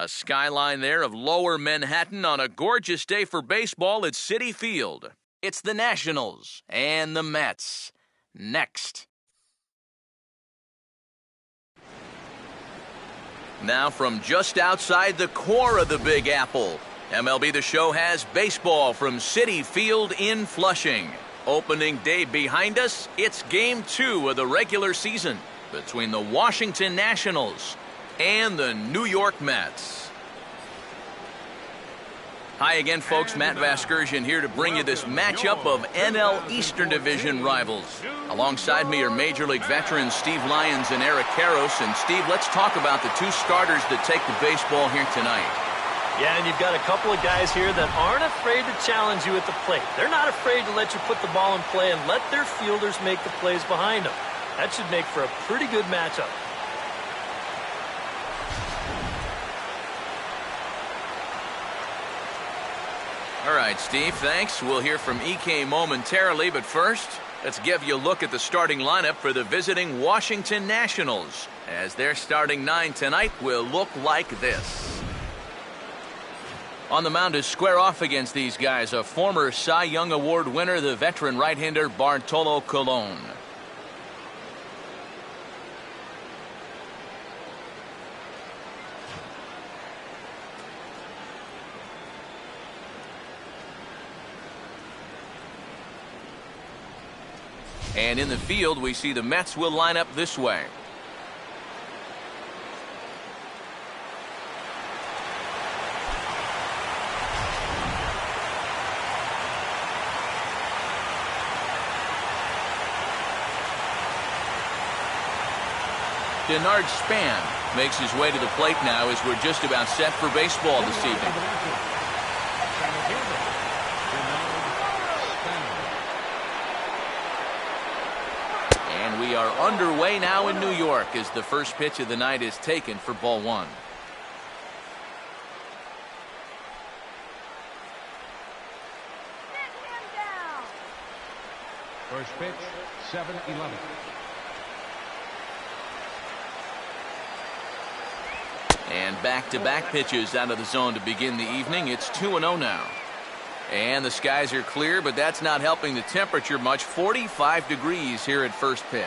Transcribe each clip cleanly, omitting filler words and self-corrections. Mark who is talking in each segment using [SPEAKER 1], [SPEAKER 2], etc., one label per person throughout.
[SPEAKER 1] A skyline there of lower Manhattan on a gorgeous day for baseball at Citi Field. It's the Nationals and the Mets. Next. Now from just outside the core of the Big Apple, MLB The Show has baseball from Citi Field in Flushing. Opening day behind us, it's Game 2 of the regular season between the Washington Nationals and the New York Mets. Hi again, folks. Matt Vasgersian here to bring you this matchup of NL Eastern Division rivals. Alongside me are Major League veterans Steve Lyons and Eric Karros. And Steve, let's talk about the two starters that take the baseball here tonight.
[SPEAKER 2] Yeah, and you've got a couple of guys here that aren't afraid to challenge you at the plate. They're not afraid to let you put the ball in play and let their fielders make the plays behind them. That should make for a pretty good matchup.
[SPEAKER 1] All right, Steve, thanks. We'll hear from EK momentarily, but first, let's give you a look at the starting lineup for the visiting Washington Nationals, as their starting nine tonight will look like this. On the mound to square off against these guys, a former Cy Young Award winner, the veteran right-hander Bartolo Colon. And in the field, we see the Mets will line up this way. Denard Span makes his way to the plate now as we're just about set for baseball this evening. And we are underway now in New York as the first pitch of the night is taken for ball one.
[SPEAKER 3] First pitch, 7-11.
[SPEAKER 1] And back-to-back pitches out of the zone to begin the evening. It's 2-0 now. And the skies are clear, but that's not helping the temperature much. 45 degrees here at first pitch.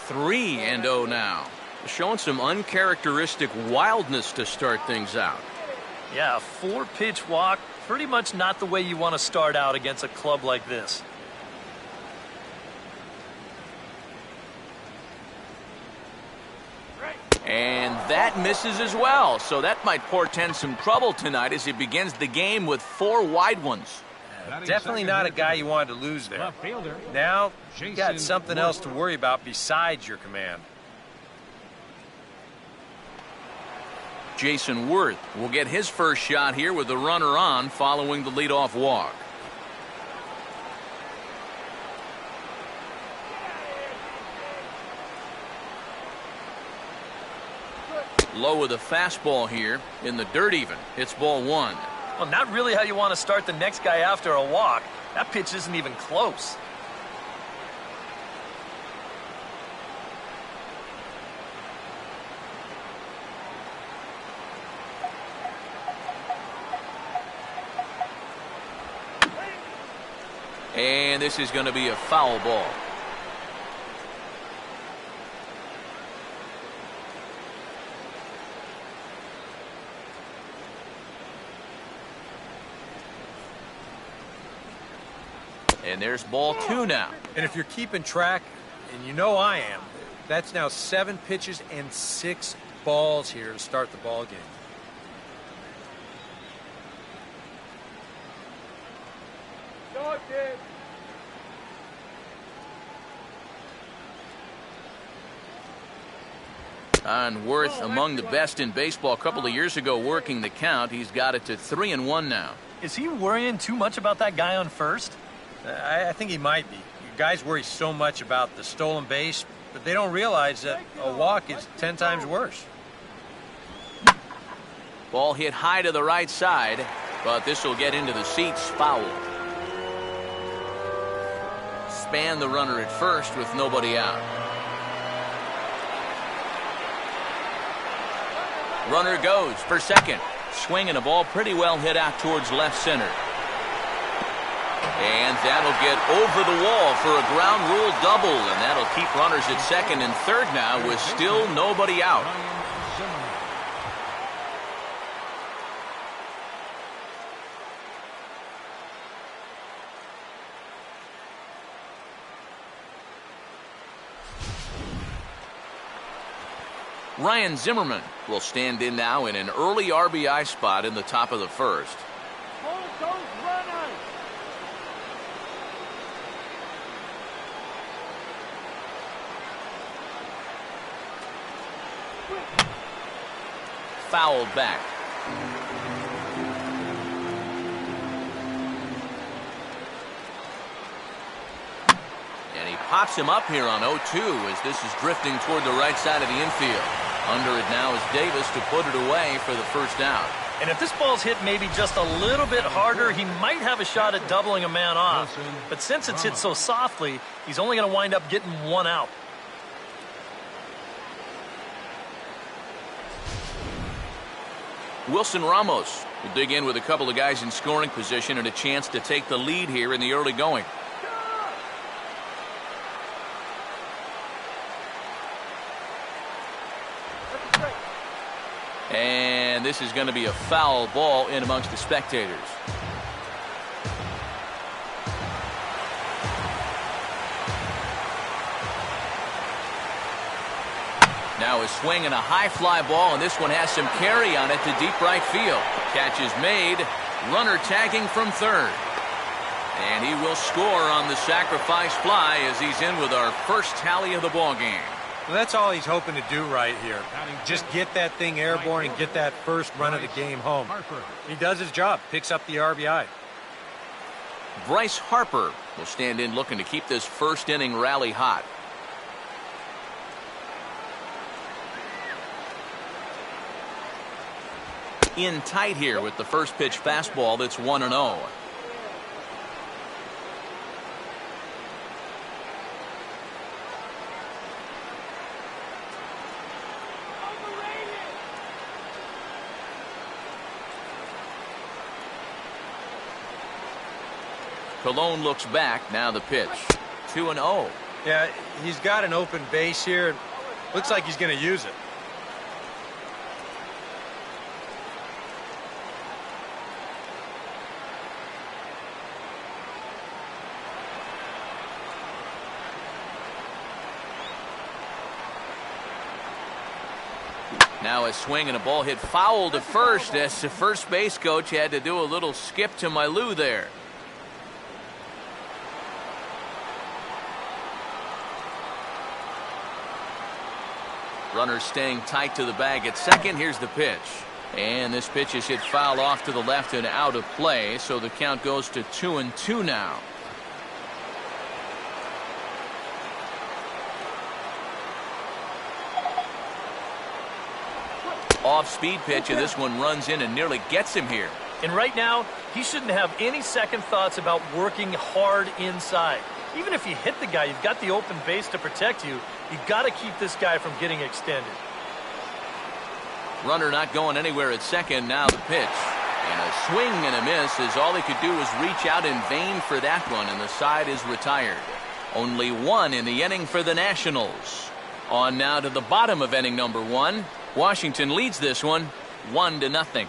[SPEAKER 1] Three and 0 now. Showing some uncharacteristic wildness to start things out.
[SPEAKER 2] Yeah, a 4-pitch walk. Pretty much not the way you want to start out against a club like this.
[SPEAKER 1] And that misses as well, so that might portend some trouble tonight as he begins the game with 4 wide ones.
[SPEAKER 4] Definitely not a guy you wanted to lose there. Now, you got something else to worry about besides your command.
[SPEAKER 1] Jason Worth will get his first shot here with the runner on following the leadoff walk. Low with a fastball here in the dirt even. It's ball one.
[SPEAKER 2] Well, not really how you want to start the next guy after a walk. That pitch isn't even close.
[SPEAKER 1] And this is going to be a foul ball. And there's ball 2 now.
[SPEAKER 4] And if you're keeping track, and you know I am, that's now 7 pitches and 6 balls here to start the ball game.
[SPEAKER 1] On Worth, among the best in baseball a couple of years ago working the count. He's got it to 3-1 now.
[SPEAKER 2] Is he worrying too much about that guy on first?
[SPEAKER 4] I think he might be. Guys worry so much about the stolen base, but they don't realize that a walk is 10 times worse.
[SPEAKER 1] Ball hit high to the right side, but this will get into the seats. Foul. Span the runner at first with nobody out. Runner goes for second. Swinging a ball pretty well hit out towards left center. And that'll get over the wall for a ground rule double, and that'll keep runners at second and third now with still nobody out. Ryan Zimmerman will stand in now in an early RBI spot in the top of the first. Fouled back. And he pops him up here on 0-2 as this is drifting toward the right side of the infield. Under it now is Davis to put it away for the first out.
[SPEAKER 2] And if this ball's hit maybe just a little bit harder, he might have a shot at doubling a man off. But since it's hit so softly, he's only going to wind up getting one out.
[SPEAKER 1] Wilson Ramos will dig in with a couple of guys in scoring position and a chance to take the lead here in the early going. And this is going to be a foul ball in amongst the spectators. Now a swing and a high fly ball, and this one has some carry on it to deep right field. Catch is made. Runner tagging from third. And he will score on the sacrifice fly as he's in with our first tally of the ball game.
[SPEAKER 4] Well, that's all he's hoping to do right here. Just get that thing airborne and get that first run of the game home. He does his job, picks up the RBI.
[SPEAKER 1] Bryce Harper will stand in looking to keep this first inning rally hot. In tight here with the first pitch fastball that's 1-0. Colon looks back. Now the pitch. 2-0.
[SPEAKER 4] Yeah, he's got an open base here. Looks like he's going to use it.
[SPEAKER 1] Now a swing and a ball hit foul to first as the first base coach had to do a little skip to my Lou there. Runner staying tight to the bag at second. Here's the pitch. And this pitch is hit foul off to the left and out of play, so the count goes to 2-2 now. Off-speed pitch, and this one runs in and nearly gets him here.
[SPEAKER 2] And right now, he shouldn't have any second thoughts about working hard inside. Even if you hit the guy, you've got the open base to protect you. You've got to keep this guy from getting extended.
[SPEAKER 1] Runner not going anywhere at second. Now the pitch. And a swing and a miss as all he could do was reach out in vain for that one, and the side is retired. Only one in the inning for the Nationals. On now to the bottom of inning number one. Washington leads this one 1-0.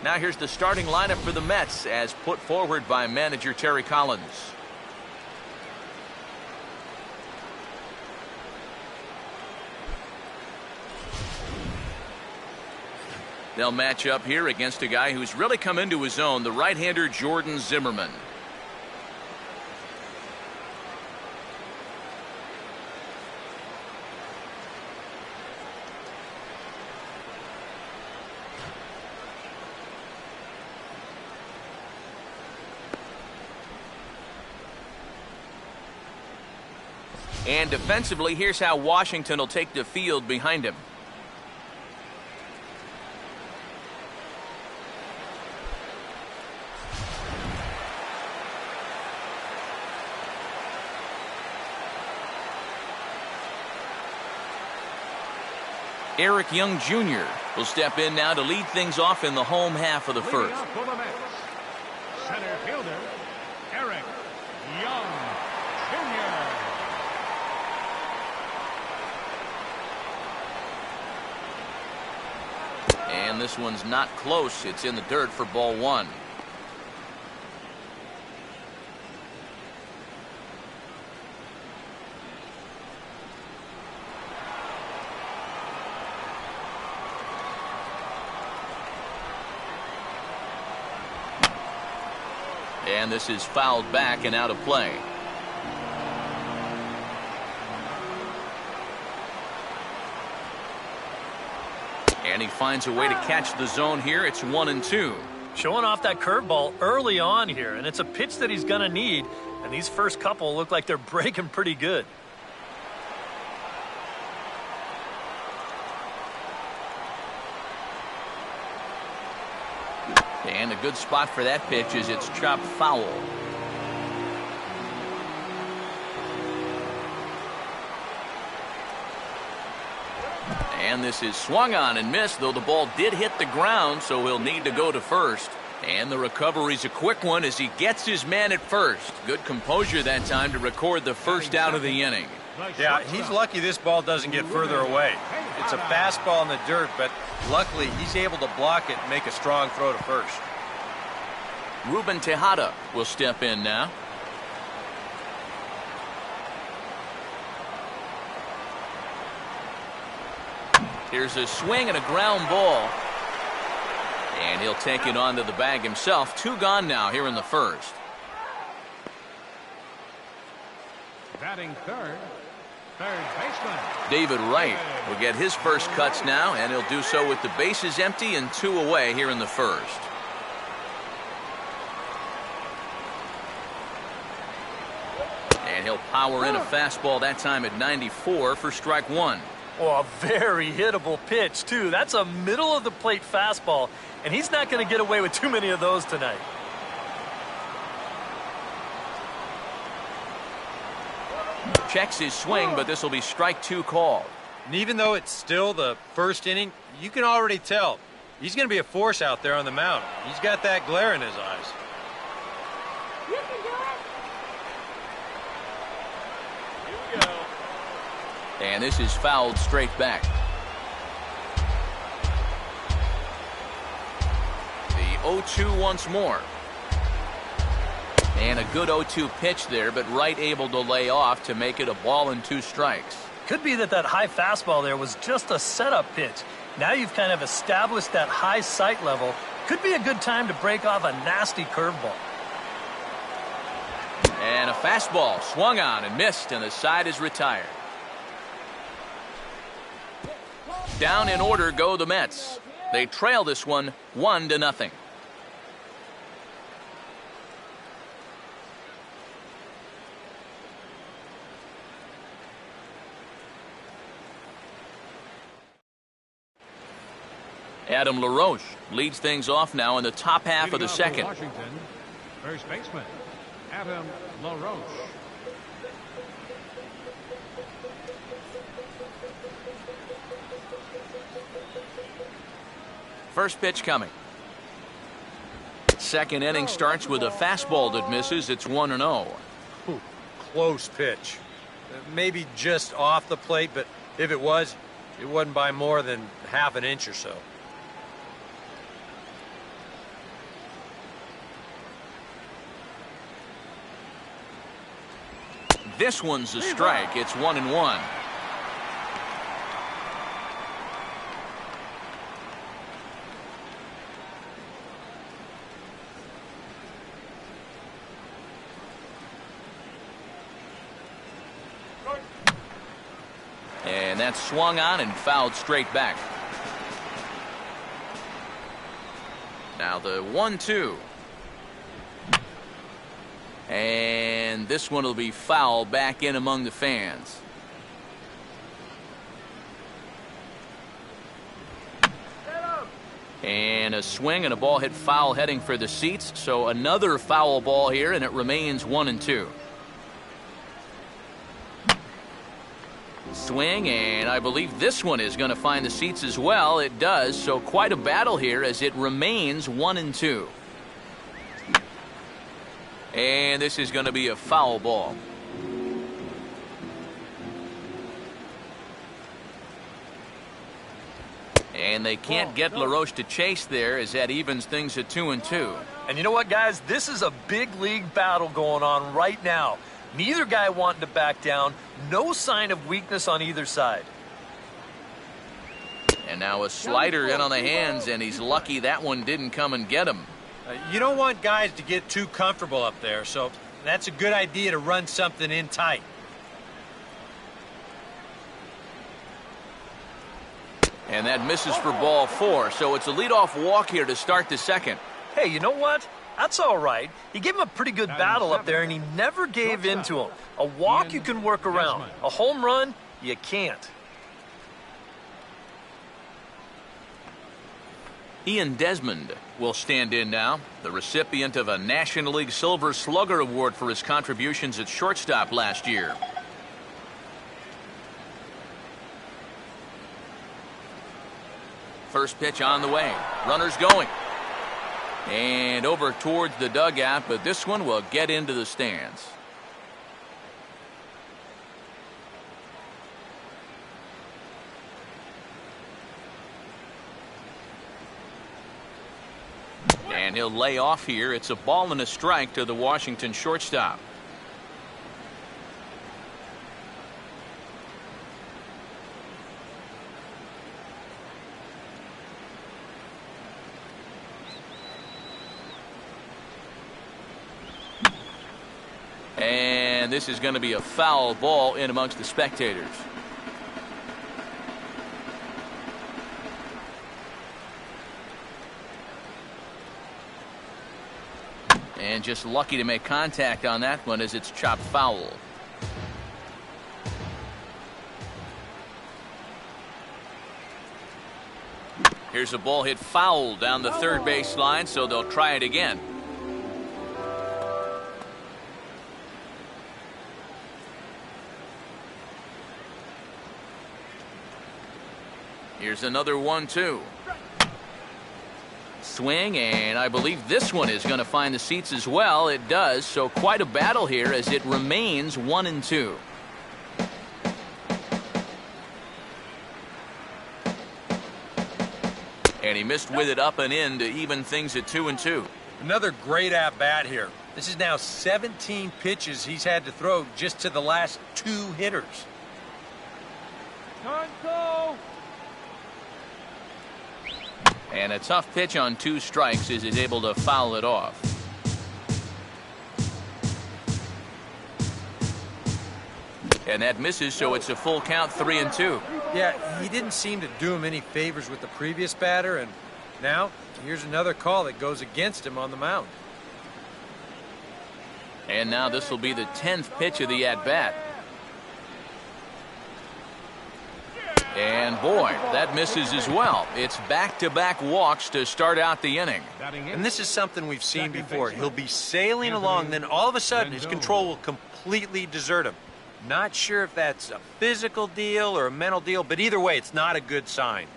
[SPEAKER 1] Now here's the starting lineup for the Mets as put forward by manager Terry Collins. They'll match up here against a guy who's really come into his own, the right-hander Jordan Zimmerman. And defensively, here's how Washington will take the field behind him. Eric Young Jr. will step in now to lead things off in the home half of the first.
[SPEAKER 3] For the Mets, center fielder, Eric Young Jr.
[SPEAKER 1] And this one's not close. It's in the dirt for ball one. And this is fouled back and out of play. And he finds a way to catch the zone here. It's 1-2.
[SPEAKER 2] Showing off that curveball early on here, and it's a pitch that he's going to need. And these first couple look like they're breaking pretty good.
[SPEAKER 1] And a good spot for that pitch is it's chopped foul. And this is swung on and missed, though the ball did hit the ground, so he'll need to go to first. And the recovery's a quick one as he gets his man at first. Good composure that time to record the first out of the inning.
[SPEAKER 4] Yeah, he's lucky this ball doesn't get further away. It's a fastball in the dirt, but luckily he's able to block it and make a strong throw to first.
[SPEAKER 1] Ruben Tejada will step in now. Here's a swing and a ground ball. And he'll take it onto the bag himself. 2 gone now here in the first.
[SPEAKER 3] Batting third baseman,
[SPEAKER 1] David Wright will get his first cuts now, and he'll do so with the bases empty and 2 away here in the first. And he'll power in a fastball that time at 94 for strike 1.
[SPEAKER 2] Oh, a very hittable pitch, too. That's a middle-of-the-plate fastball, and he's not going to get away with too many of those tonight.
[SPEAKER 1] Checks his swing, but this will be strike 2 called.
[SPEAKER 4] And even though it's still the first inning, you can already tell he's going to be a force out there on the mound. He's got that glare in his eyes.
[SPEAKER 5] You can do it.
[SPEAKER 2] Here we go.
[SPEAKER 1] And this is fouled straight back. The 0-2 once more. And a good 0-2 pitch there, but Wright able to lay off to make it a ball and 2 strikes.
[SPEAKER 2] Could be that high fastball there was just a setup pitch. Now you've kind of established that high sight level. Could be a good time to break off a nasty curveball.
[SPEAKER 1] And a fastball swung on and missed, and the side is retired. Down in order go the Mets. They trail this one 1-0. Adam LaRoche leads things off now in the top half of the second.
[SPEAKER 3] Washington, first baseman, Adam LaRoche.
[SPEAKER 1] First pitch coming. Second inning starts with a fastball that misses. It's 1-0.
[SPEAKER 4] Close pitch. Maybe just off the plate, but if it wasn't by more than half an inch or so.
[SPEAKER 1] This one's a strike. It's 1-1. And that's swung on and fouled straight back. Now the 1-2. And this one will be foul back in among the fans. And a swing and a ball hit foul heading for the seats. So another foul ball here, and it remains 1-2. Swing, and I believe this one is going to find the seats as well. It does, so quite a battle here as it remains 1-2. And this is going to be a foul ball. And they can't get LaRoche to chase there as that evens things at 2-2.
[SPEAKER 2] And you know what, guys? This is a big league battle going on right now. Neither guy wanting to back down. No sign of weakness on either side.
[SPEAKER 1] And now a slider in on the hands, and he's lucky that one didn't come and get him.
[SPEAKER 4] You don't want guys to get too comfortable up there, so that's a good idea to run something in tight.
[SPEAKER 1] And that misses for ball 4, so it's a leadoff walk here to start the second.
[SPEAKER 2] Hey, you know what? That's all right. He gave him a pretty good battle up there, and he never gave in to him. A walk you can work around. A home run, you can't.
[SPEAKER 1] Ian Desmond will stand in now, the recipient of a National League Silver Slugger Award for his contributions at shortstop last year. First pitch on the way. Runners going. And over towards the dugout, but this one will get into the stands. And he'll lay off here. It's a ball and a strike to the Washington shortstop. And this is going to be a foul ball in amongst the spectators. And just lucky to make contact on that one as it's chopped foul. Here's a ball hit foul down the third base line, so they'll try it again. Here's another 1-2. Swing, and I believe this one is going to find the seats as well. It does, so quite a battle here as it remains 1-2. And he missed with it up and in to even things at 2-2.
[SPEAKER 4] Another great at-bat here. This is now 17 pitches he's had to throw just to the last 2 hitters.
[SPEAKER 1] And a tough pitch on 2 strikes as he's able to foul it off. And that misses, so it's a full count, 3-2.
[SPEAKER 4] Yeah, he didn't seem to do him any favors with the previous batter, and now here's another call that goes against him on the mound.
[SPEAKER 1] And now this will be the 10th pitch of the at-bat. And boy, that misses as well. It's back-to-back walks to start out the inning.
[SPEAKER 4] And this is something we've seen before. He'll be sailing along, then all of a sudden his control will completely desert him. Not sure if that's a physical deal or a mental deal, but either way, it's not a good sign.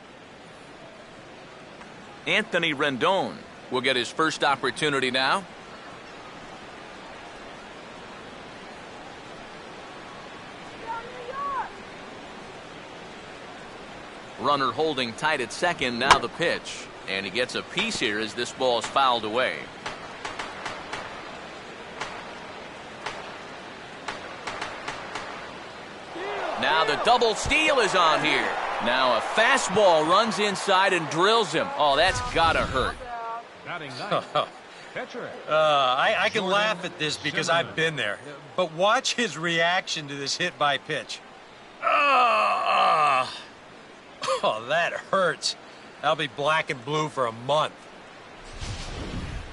[SPEAKER 1] Anthony Rendon will get his first opportunity now. Runner holding tight at second, now the pitch. And he gets a piece here as this ball is fouled away. Now the double steal is on here. Now a fastball runs inside and drills him. Oh, that's gotta hurt.
[SPEAKER 4] I can laugh at this because I've been there. But watch his reaction to this hit by pitch. Oh, that hurts. I'll be black and blue for a month.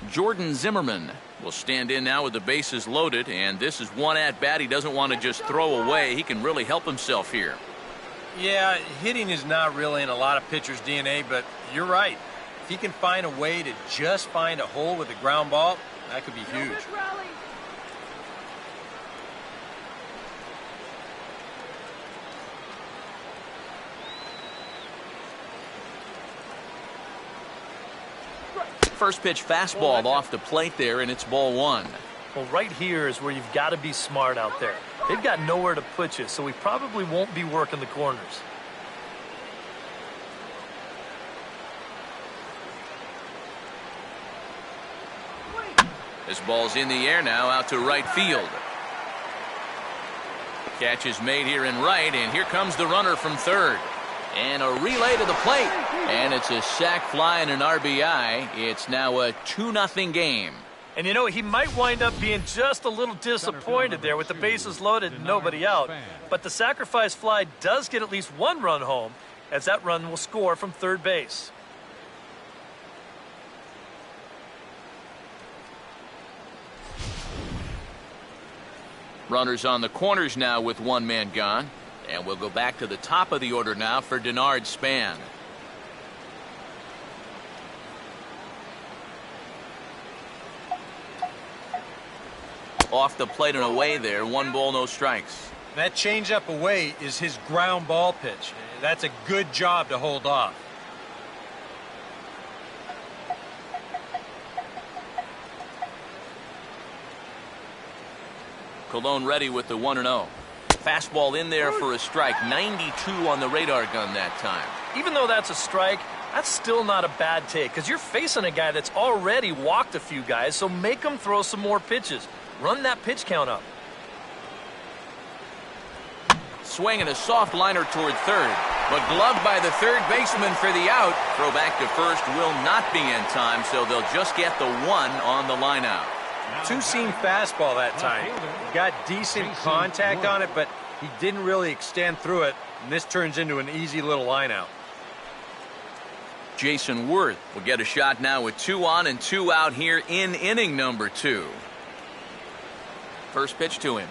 [SPEAKER 1] Jordan Zimmerman will stand in now with the bases loaded, and this is one at-bat he doesn't want to just throw away. He can really help himself here.
[SPEAKER 4] Yeah, hitting is not really in a lot of pitchers' DNA, but you're right. If he can find a way to just find a hole with a ground ball, that could be huge.
[SPEAKER 1] First pitch fastball off the plate there, and it's ball one.
[SPEAKER 2] Well, right here is where you've got to be smart out there. They've got nowhere to put you, so we probably won't be working the corners.
[SPEAKER 1] This ball's in the air now, out to right field. Catch is made here in right, and here comes the runner from third. And a relay to the plate. And it's a sac fly and an RBI. It's now a 2-0 game.
[SPEAKER 2] And you know, he might wind up being just a little disappointed there with the bases loaded and nobody out. But the sacrifice fly does get at least one run home, as that run will score from third base.
[SPEAKER 1] Runners on the corners now with one man gone. And we'll go back to the top of the order now for Denard Span. Off the plate and away there. 1 ball, no strikes.
[SPEAKER 4] That changeup away is his ground ball pitch. That's a good job to hold off.
[SPEAKER 1] Colon ready with the 1-0. Fastball in there for a strike. 92 on the radar gun that time.
[SPEAKER 2] Even though that's a strike, that's still not a bad take, because you're facing a guy that's already walked a few guys, so make him throw some more pitches. Run that pitch count up.
[SPEAKER 1] Swinging a soft liner toward third, but gloved by the third baseman for the out. Throw back to first will not be in time, so they'll just get the 1 on the line out.
[SPEAKER 4] Two-seam fastball that time. He got decent contact on it, but he didn't really extend through it, and this turns into an easy little line out.
[SPEAKER 1] Jason Worth will get a shot now with 2 on and 2 out here in inning number 2. First pitch to him.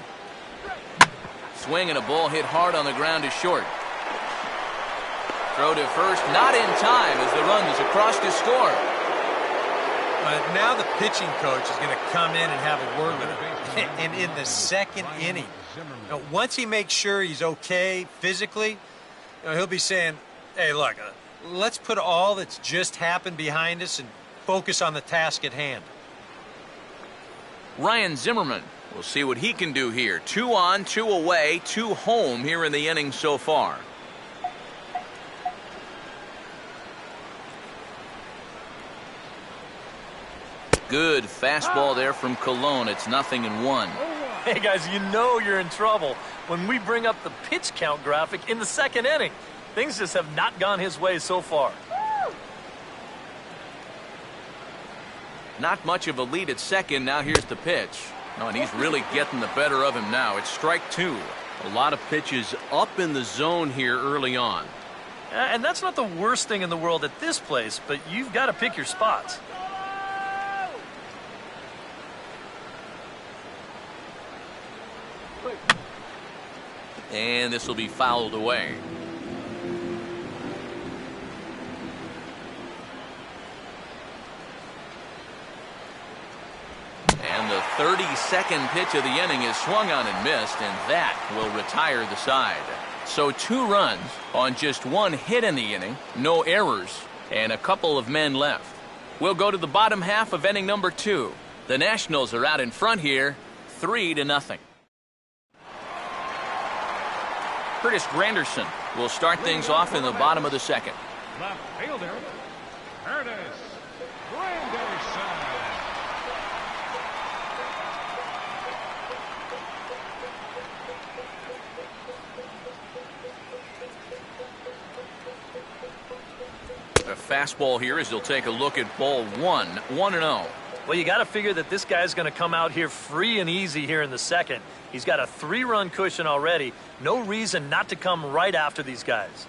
[SPEAKER 1] Swing and a ball hit hard on the ground is short. Throw to first, not in time as the run is across to score.
[SPEAKER 4] Now the pitching coach is going to come in and have a word with him. And in the second inning, once he makes sure he's okay physically, he'll be saying, hey, look, let's put all that's just happened behind us and focus on the task at hand.
[SPEAKER 1] Ryan Zimmerman, we'll see what he can do here. 2 on, 2 away, 2 home here in the inning so far. Good fastball there from Colon. It's 0-1.
[SPEAKER 2] Hey, guys, you know you're in trouble when we bring up the pitch count graphic in the second inning. Things just have not gone his way so far.
[SPEAKER 1] Not much of a lead at second. Now here's the pitch. Oh, and he's really getting the better of him now. It's strike 2.
[SPEAKER 6] A lot of pitches up in the zone here early on.
[SPEAKER 2] And that's not the worst thing in the world at this place, but you've got to pick your spots.
[SPEAKER 1] And this will be fouled away. And the 32nd pitch of the inning is swung on and missed, and that will retire the side. So 2 runs on just 1 hit in the inning, no errors, and a couple of men left. We'll go to the bottom half of inning number 2. The Nationals are out in front here, 3-0. Curtis Granderson will start things off in the bottom of the second.
[SPEAKER 3] Left fielder, Curtis Granderson.
[SPEAKER 1] A fastball here as he'll take a look at ball 1, 1-0.
[SPEAKER 2] Well, you got to figure that this guy's going to come out here free and easy here in the second. He's got a 3-run cushion already. No reason not to come right after these guys.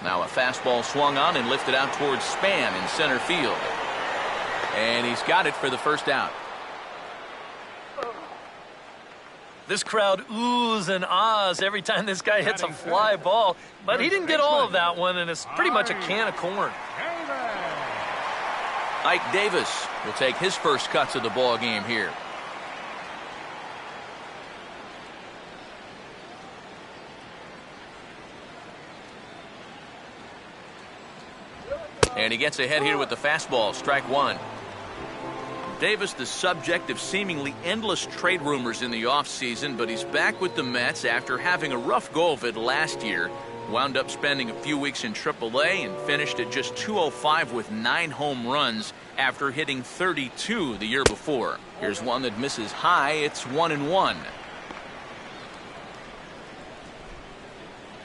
[SPEAKER 1] Now a fastball swung on and lifted out towards Span in center field. And he's got it for the first out.
[SPEAKER 2] This crowd oohs and ahs every time this guy hits a fly ball. But he didn't get all of that one, and it's pretty much a can of corn.
[SPEAKER 1] Ike Davis will take his first cuts of the ball game here. And he gets ahead here with the fastball, strike one. Davis, the subject of seemingly endless trade rumors in the offseason, but he's back with the Mets after having a rough go of it last year. Wound up spending a few weeks in AAA and finished at just 205 with 9 home runs after hitting 32 the year before. Here's one that misses high. It's 1-1.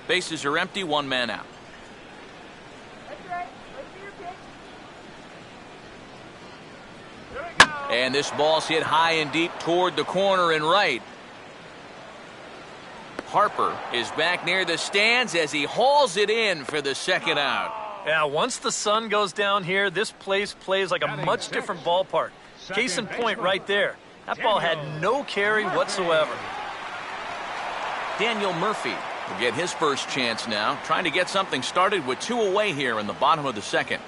[SPEAKER 1] Bases are empty, one man out. And this ball's hit high and deep toward the corner and right. Harper is back near the stands as he hauls it in for the second out.
[SPEAKER 2] Yeah, once the sun goes down here, this place plays like a much different ballpark. Case in point right there. That ball had no carry whatsoever.
[SPEAKER 1] Daniel Murphy will get his first chance now, trying to get something started with 2 away here in the bottom of the second.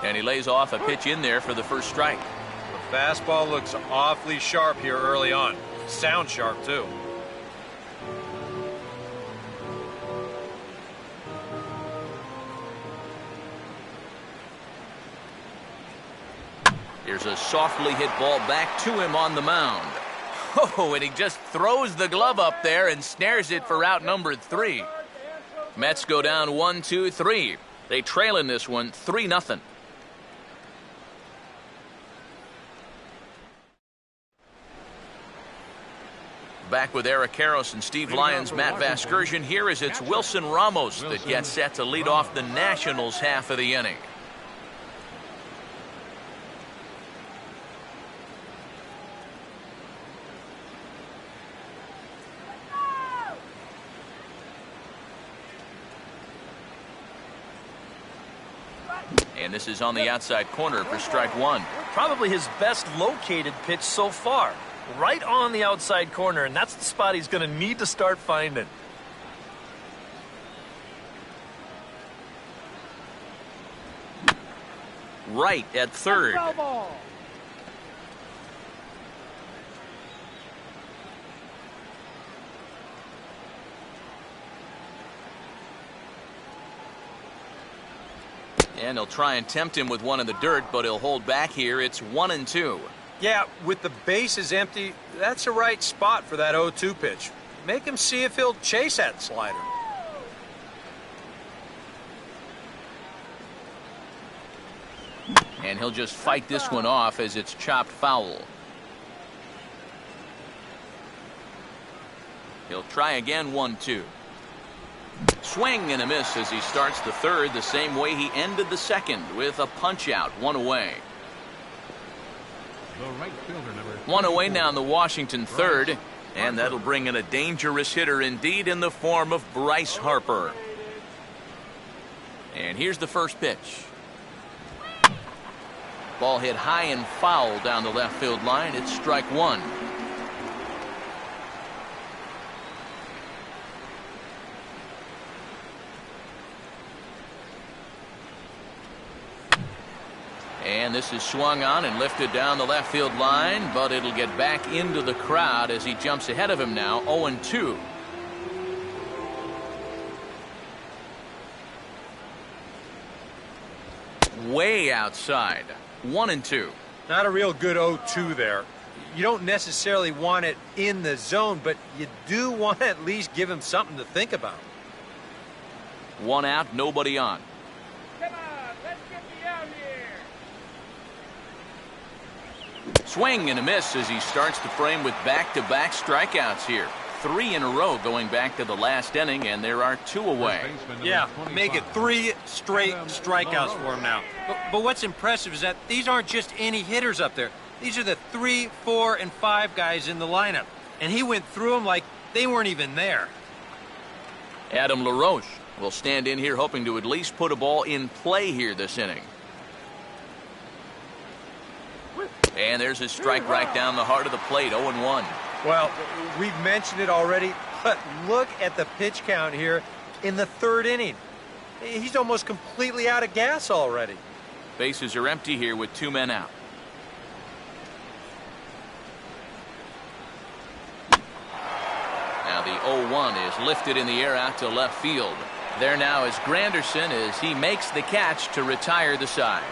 [SPEAKER 1] And he lays off a pitch in there for the first strike.
[SPEAKER 4] The fastball looks awfully sharp here early on. Sound sharp, too.
[SPEAKER 1] Here's a softly hit ball back to him on the mound. Oh, and he just throws the glove up there and snares it for out number 3. Mets go down 1-2-3. They trail in this one 3-0. Back with Eric Karros and Steve Lyons, Matt Vasgersian here as it's Wilson Ramos that gets set to lead off the Nationals half of the inning. And this is on the outside corner for strike one.
[SPEAKER 2] Probably his best located pitch so far. Right on the outside corner, and that's the spot he's going to need to start finding.
[SPEAKER 1] Right at third. And he'll try and tempt him with one in the dirt, but he'll hold back here. It's 1-2.
[SPEAKER 4] Yeah, with the bases empty, that's a right spot for that 0-2 pitch. Make him see if he'll chase that slider.
[SPEAKER 1] And he'll just fight this one off as it's chopped foul. He'll try again, 1-2. Swing and a miss as he starts the third the same way he ended the second with a punch out, 1 away. One away now in the Washington third, and that'll bring in a dangerous hitter indeed in the form of Bryce Harper. And here's the first pitch. Ball hit high and foul down the left field line. It's strike one. And this is swung on and lifted down the left field line, but it'll get back into the crowd as he jumps ahead of him now, 0-2. Way outside, 1-2.
[SPEAKER 4] Not a real good 0-2 there. You don't necessarily want it in the zone, but you do want to at least give him something to think about.
[SPEAKER 1] 1 out, nobody on.
[SPEAKER 5] Come on, let's get me out here.
[SPEAKER 1] Swing and a miss as he starts the frame with back-to-back strikeouts here. 3 in a row going back to the last inning, and there are 2 away.
[SPEAKER 4] Yeah, make it 3 straight strikeouts for him now. But what's impressive is that these aren't just any hitters up there. These are the 3, 4, and 5 guys in the lineup. And he went through them like they weren't even there.
[SPEAKER 1] Adam LaRoche will stand in here hoping to at least put a ball in play here this inning. And there's his strike right down the heart of the plate, 0-1.
[SPEAKER 4] Well, we've mentioned it already, but look at the pitch count here in the third inning. He's almost completely out of gas already.
[SPEAKER 1] Bases are empty here with 2 men out. Now the 0-1 is lifted in the air out to left field. There now is Granderson as he makes the catch to retire the side.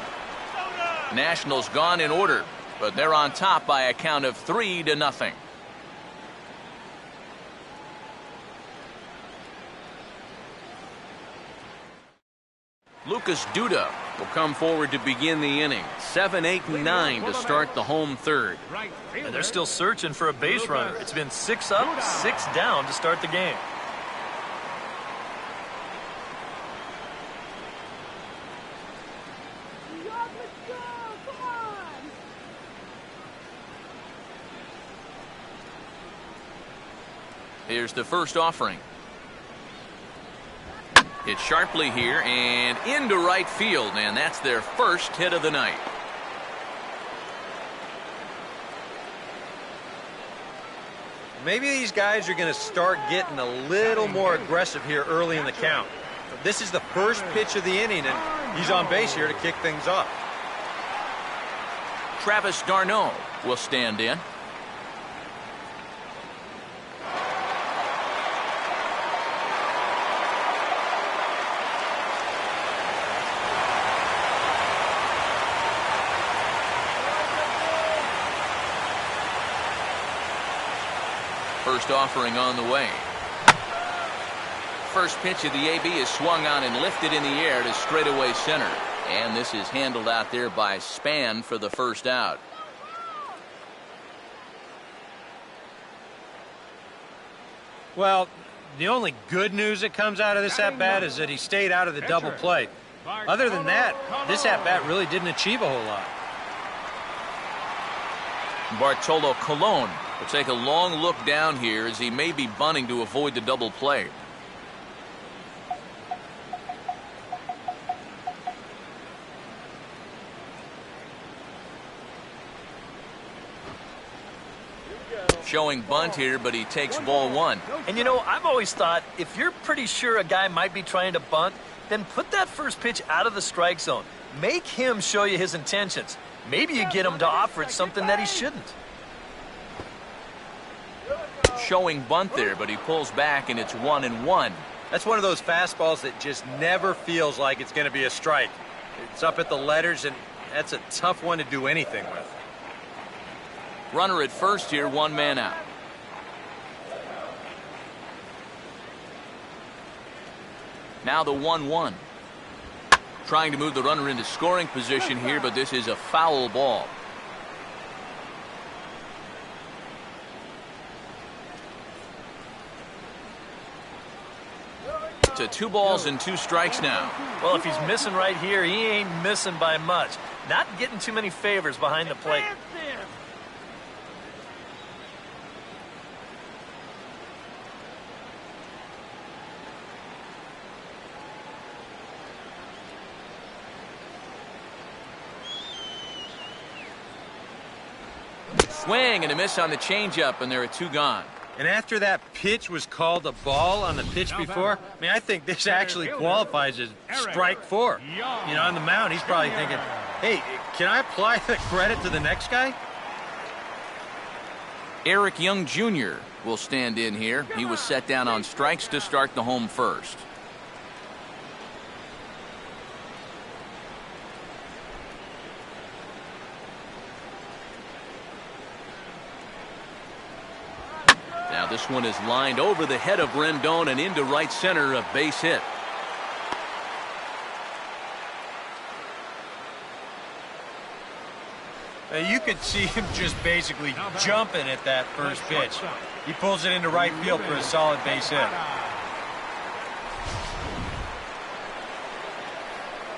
[SPEAKER 1] Nationals gone in order, but they're on top by a count of 3-0. Lucas Duda will come forward to begin the inning. 7, 8, and 9 to start the home third.
[SPEAKER 2] And they're still searching for a base runner. It's been 6 up, 6 down to start the game.
[SPEAKER 1] Here's the first offering. Hit sharply here and into right field, and that's their first hit of the night.
[SPEAKER 4] Maybe these guys are going to start getting a little more aggressive here early in the count. This is the first pitch of the inning, and he's on base here to kick things off.
[SPEAKER 1] Travis d'Arnaud will stand in. First offering on the way. First pitch of the AB is swung on and lifted in the air to straightaway center. And this is handled out there by Span for the first out.
[SPEAKER 4] Well, the only good news that comes out of this at-bat is that he stayed out of the double play. Other than that, this at-bat really didn't achieve a whole lot.
[SPEAKER 1] Bartolo Colon will take a long look down here as he may be bunting to avoid the double play. Showing bunt here, but he takes ball one.
[SPEAKER 2] And you know, I've always thought if you're pretty sure a guy might be trying to bunt, then put that first pitch out of the strike zone. Make him show you his intentions. Maybe you get him to offer it something that he shouldn't.
[SPEAKER 1] Showing bunt there, but he pulls back and it's 1-1.
[SPEAKER 4] That's one of those fastballs that just never feels like it's going to be a strike. It's up at the letters, and that's a tough one to do anything with.
[SPEAKER 1] Runner at first here, 1 man out. Now the 1-1. Trying to move the runner into scoring position here, but this is a foul ball. To 2 balls and 2 strikes now.
[SPEAKER 2] Well, if he's missing right here, he ain't missing by much. Not getting too many favors behind the plate.
[SPEAKER 1] Swing and a miss on the changeup, and there are 2 gone.
[SPEAKER 4] And after that pitch was called a ball on the pitch before, I mean, I think this actually qualifies as strike 4. You know, on the mound, he's probably thinking, hey, can I apply the credit to the next guy?
[SPEAKER 1] Eric Young Jr. will stand in here. He was set down on strikes to start the home first. Now this one is lined over the head of Rendon and into right center, a base hit.
[SPEAKER 4] You could see him just basically jumping at that first pitch. He pulls it into right field for a solid base hit.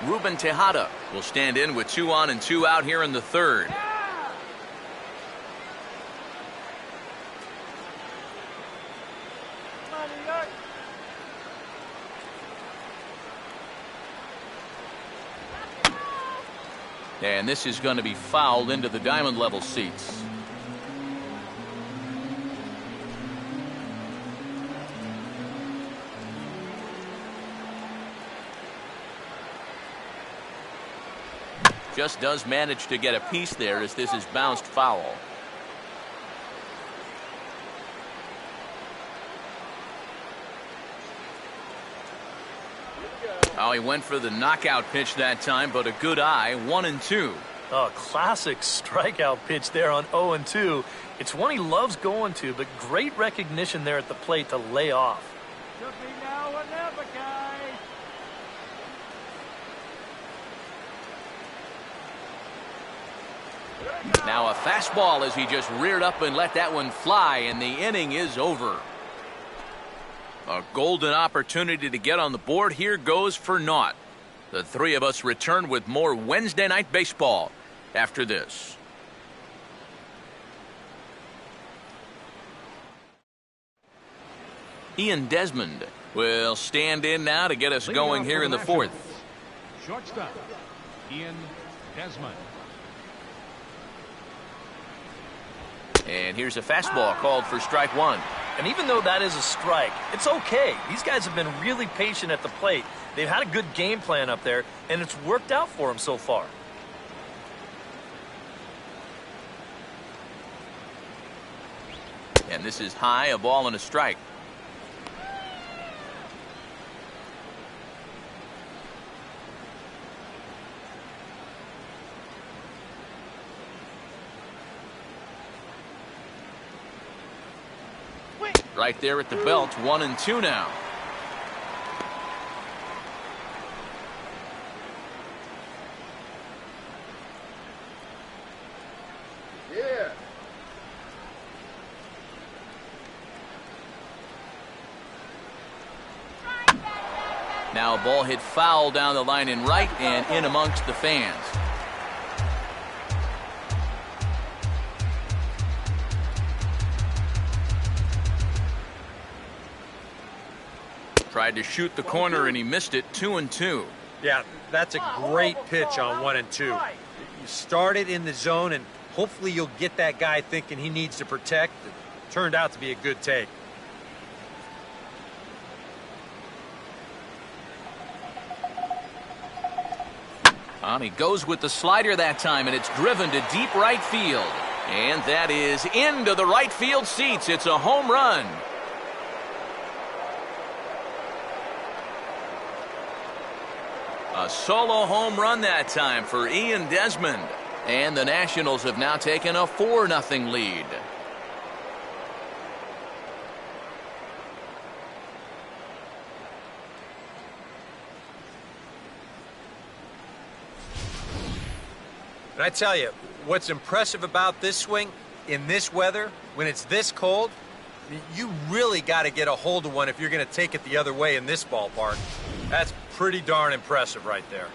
[SPEAKER 1] Ruben Tejada will stand in with 2 on and 2 out here in the third. And this is going to be fouled into the diamond level seats. Just does manage to get a piece there as this is bounced foul. Oh, he went for the knockout pitch that time, but a good eye, 1-2.
[SPEAKER 2] Oh, classic strikeout pitch there on 0-2. It's one he loves going to, but great recognition there at the plate to lay off.
[SPEAKER 5] Should be now or never, guys.
[SPEAKER 1] Now a fastball as he just reared up and let that one fly, and the inning is over. A golden opportunity to get on the board here goes for naught. The three of us return with more Wednesday Night Baseball after this. Ian Desmond will stand in now to get us going here in the fourth.
[SPEAKER 3] Shortstop, Ian Desmond.
[SPEAKER 1] And here's a fastball called for strike one.
[SPEAKER 2] And even though that is a strike, it's okay. These guys have been really patient at the plate. They've had a good game plan up there, and it's worked out for them so far.
[SPEAKER 1] And this is high, a ball and a strike. Right there at the belt, 1-2 now.
[SPEAKER 5] Yeah.
[SPEAKER 1] Now a ball hit foul down the line in right and in amongst the fans. Tried to shoot the corner and he missed it, 2-2.
[SPEAKER 4] Yeah, that's a great pitch on 1-2. You start it in the zone, and hopefully you'll get that guy thinking he needs to protect. It turned out to be a good take.
[SPEAKER 1] And he goes with the slider that time, and it's driven to deep right field. And that is into the right field seats. It's a home run. A solo home run that time for Ian Desmond. And the Nationals have now taken a 4-0 lead.
[SPEAKER 4] And I tell you, what's impressive about this swing, in this weather, when it's this cold, you really got to get a hold of one if you're going to take it the other way in this ballpark. That's pretty darn impressive right there.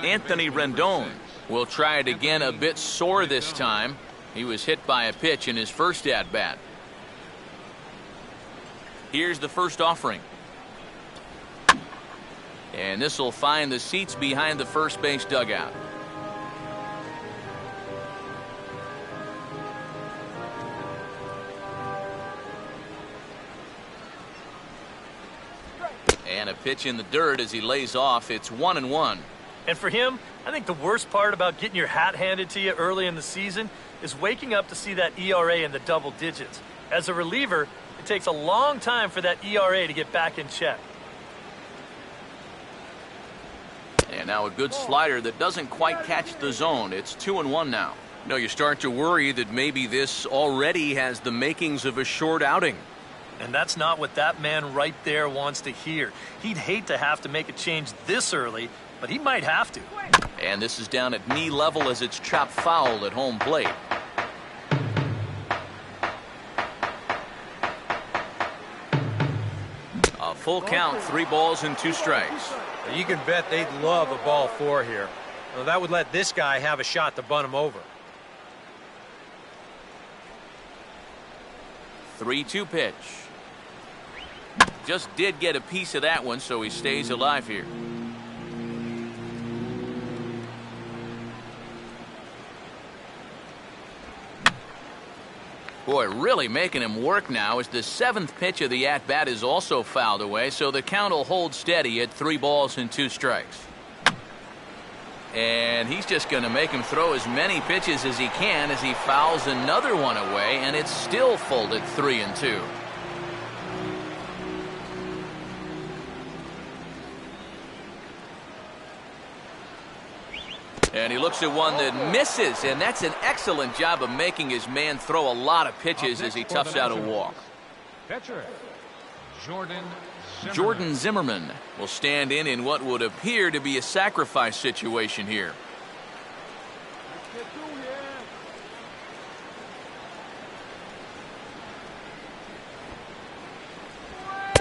[SPEAKER 1] Anthony Rendon will try it again, a bit sore this time. He was hit by a pitch in his first at-bat. Here's the first offering. And this will find the seats behind the first base dugout. And a pitch in the dirt as he lays off. It's 1-1.
[SPEAKER 2] And for him, I think the worst part about getting your hat handed to you early in the season is waking up to see that ERA in the double digits. As a reliever, it takes a long time for that ERA to get back in check.
[SPEAKER 1] And now a good slider that doesn't quite catch the zone. It's 2-1 now. No, you start to worry that maybe this already has the makings of a short outing.
[SPEAKER 2] And that's not what that man right there wants to hear. He'd hate to have to make a change this early, but he might have to.
[SPEAKER 1] And this is down at knee level as it's chopped foul at home plate. A full count, 3 balls and 2 strikes.
[SPEAKER 4] You can bet they'd love a ball 4 here. Well, that would let this guy have a shot to bunt him over.
[SPEAKER 1] 3-2 pitch. Just did get a piece of that one, so he stays alive here. Boy, really making him work now as the 7th pitch of the at-bat is also fouled away, so the count will hold steady at 3 balls and 2 strikes. And he's just going to make him throw as many pitches as he can as he fouls another one away, and it's still full at 3-2. And he looks at one that misses, and that's an excellent job of making his man throw a lot of pitches as he toughs out a walk.
[SPEAKER 3] Pitcher,
[SPEAKER 1] Jordan Zimmerman will stand in what would appear to be a sacrifice situation here.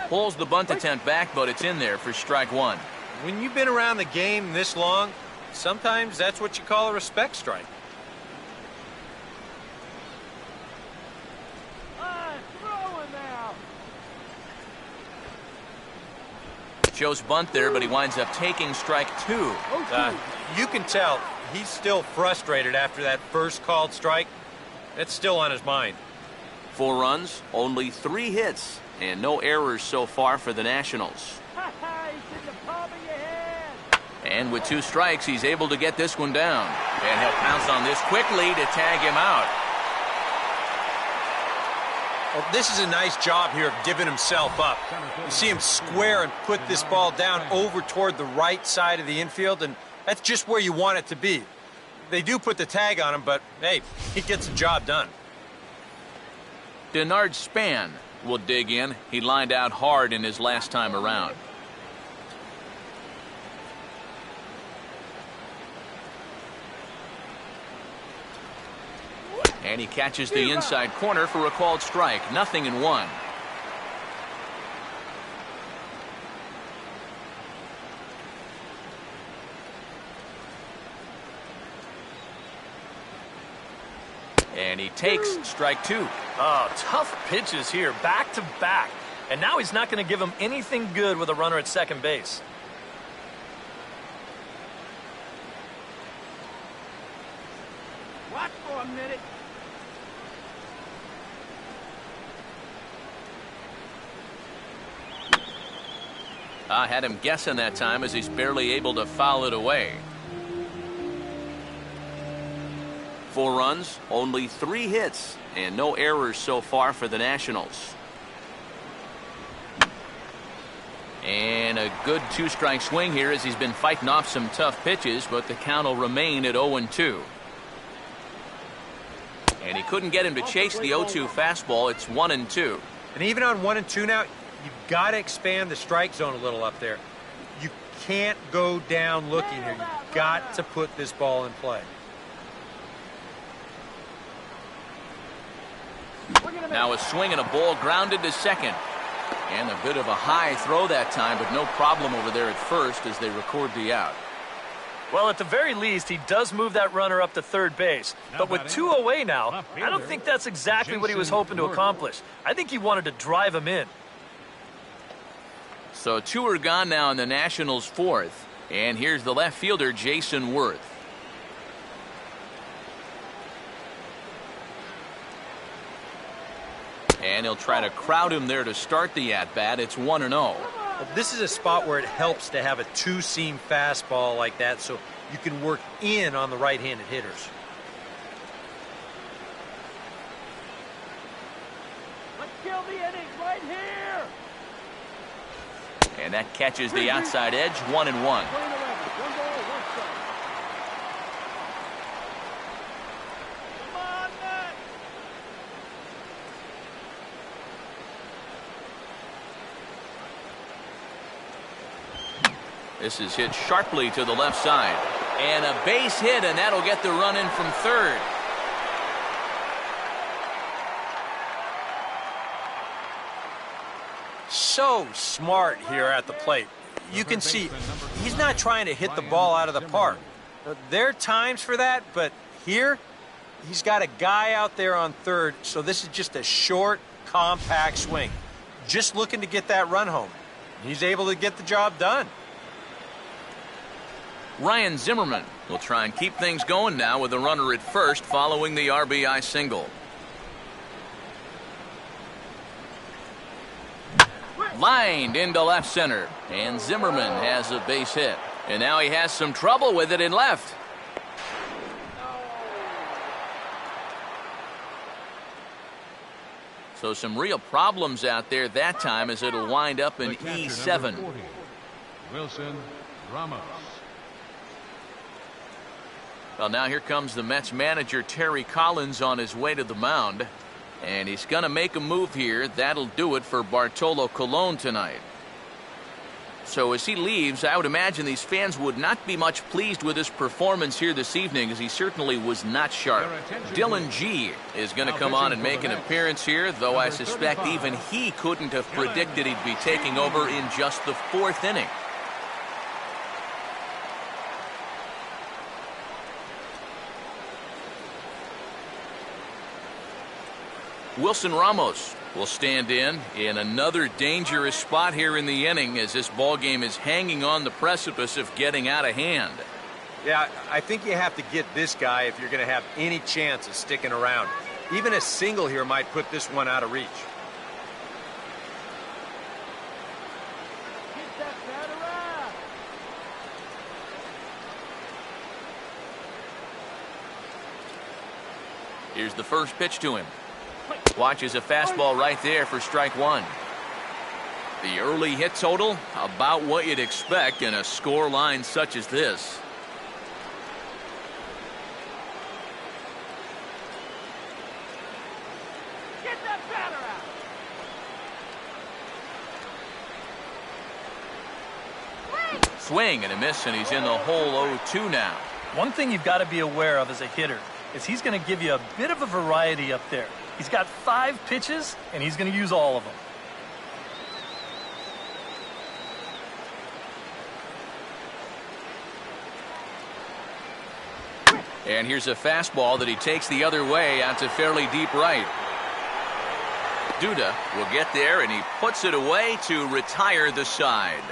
[SPEAKER 1] Pulls the bunt attempt back, but it's in there for strike one.
[SPEAKER 4] When you've been around the game this long, sometimes that's what you call a respect strike.
[SPEAKER 5] Throwing now.
[SPEAKER 1] Shows bunt there, but he winds up taking strike two.
[SPEAKER 4] You can tell he's still frustrated after that first called strike. That's still on his mind.
[SPEAKER 1] 4 runs, only 3 hits, and no errors so far for the Nationals.
[SPEAKER 5] He's in the palm of your hand.
[SPEAKER 1] And with 2 strikes, he's able to get this one down. And he'll pounce on this quickly to tag him out.
[SPEAKER 4] Well, this is a nice job here of giving himself up. You see him square and put this ball down over toward the right side of the infield, and that's just where you want it to be. They do put the tag on him, but hey, he gets the job done.
[SPEAKER 1] Denard Span will dig in. He lined out hard in his last time around. And he catches the inside corner for a called strike. 0-1. And he takes strike 2.
[SPEAKER 2] Oh, tough pitches here, back to back. And now he's not going to give him anything good with a runner at second base.
[SPEAKER 5] Watch for a minute.
[SPEAKER 1] I had him guessing that time as he's barely able to foul it away. 4 runs, only 3 hits, and no errors so far for the Nationals. And a good 2-strike swing here as he's been fighting off some tough pitches, but the count will remain at 0-2. And he couldn't get him to chase the 0-2 fastball. It's 1-2.
[SPEAKER 4] And even on 1-2 now, you've got to expand the strike zone a little up there. You can't go down looking here. You've got to put this ball in play.
[SPEAKER 1] Now a swing and a ball grounded to second. And a bit of a high throw that time, but no problem over there at first as they record the out.
[SPEAKER 2] Well, at the very least, he does move that runner up to third base. But with 2 away now, I don't think that's exactly what he was hoping to accomplish. I think he wanted to drive him in.
[SPEAKER 1] So 2 are gone now in the Nationals' 4th. And here's the left fielder, Jason Worth. And he'll try to crowd him there to start the at-bat. It's 1-0.
[SPEAKER 4] Well, this is a spot where it helps to have a 2-seam fastball like that so you can work in on the right-handed hitters.
[SPEAKER 5] Let's kill the inning right here.
[SPEAKER 1] And that catches the outside edge, 1-1.
[SPEAKER 5] One ball, 1 strike. Come on, Matt.
[SPEAKER 1] This is hit sharply to the left side. And a base hit, and that'll get the run in from third.
[SPEAKER 4] So smart here at the plate. You can see he's not trying to hit the ball out of the park. There are times for that, but here he's got a guy out there on third, so this is just a short, compact swing. Just looking to get that run home. He's able to get the job done.
[SPEAKER 1] Ryan Zimmerman will try and keep things going now with a runner at first following the RBI single. Lined into left center, and Zimmerman has a base hit. And now he has some trouble with it in left. So some real problems out there that time as it'll wind up in E7.
[SPEAKER 3] Wilson Ramos.
[SPEAKER 1] Well, now here comes the Mets manager, Terry Collins, on his way to the mound. And he's going to make a move here. That'll do it for Bartolo Colon tonight. So as he leaves, I would imagine these fans would not be much pleased with his performance here this evening, as he certainly was not sharp. Dylan G is going to come on and make an appearance here, though I suspect even he couldn't have predicted he'd be taking over in just the 4th inning. Wilson Ramos will stand in another dangerous spot here in the inning, as this ball game is hanging on the precipice of getting out of hand.
[SPEAKER 4] Yeah, I think you have to get this guy if you're going to have any chance of sticking around. Even a single here might put this one out of reach.
[SPEAKER 5] Get that batter out.
[SPEAKER 1] Here's the first pitch to him. Watches a fastball right there for strike one. The early hit total, about what you'd expect in a score line such as this.
[SPEAKER 5] Get that batter out.
[SPEAKER 1] Swing and a miss, and he's in the hole 0-2 now.
[SPEAKER 2] One thing you've got to be aware of as a hitter is he's going to give you a bit of a variety up there. He's got 5 pitches, and he's going to use all of them.
[SPEAKER 1] And here's a fastball that he takes the other way out to fairly deep right. Duda will get there, and he puts it away to retire the side.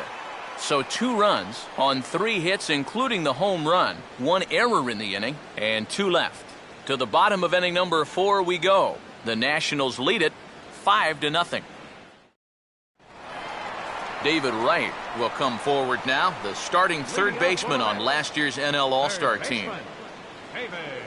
[SPEAKER 1] So 2 runs on 3 hits, including the home run, 1 error in the inning, and 2 left. To the bottom of inning number 4 we go. The Nationals lead it 5-0. David Wright will come forward now, the starting third baseman on last year's NL All-Star team.
[SPEAKER 3] David Wright.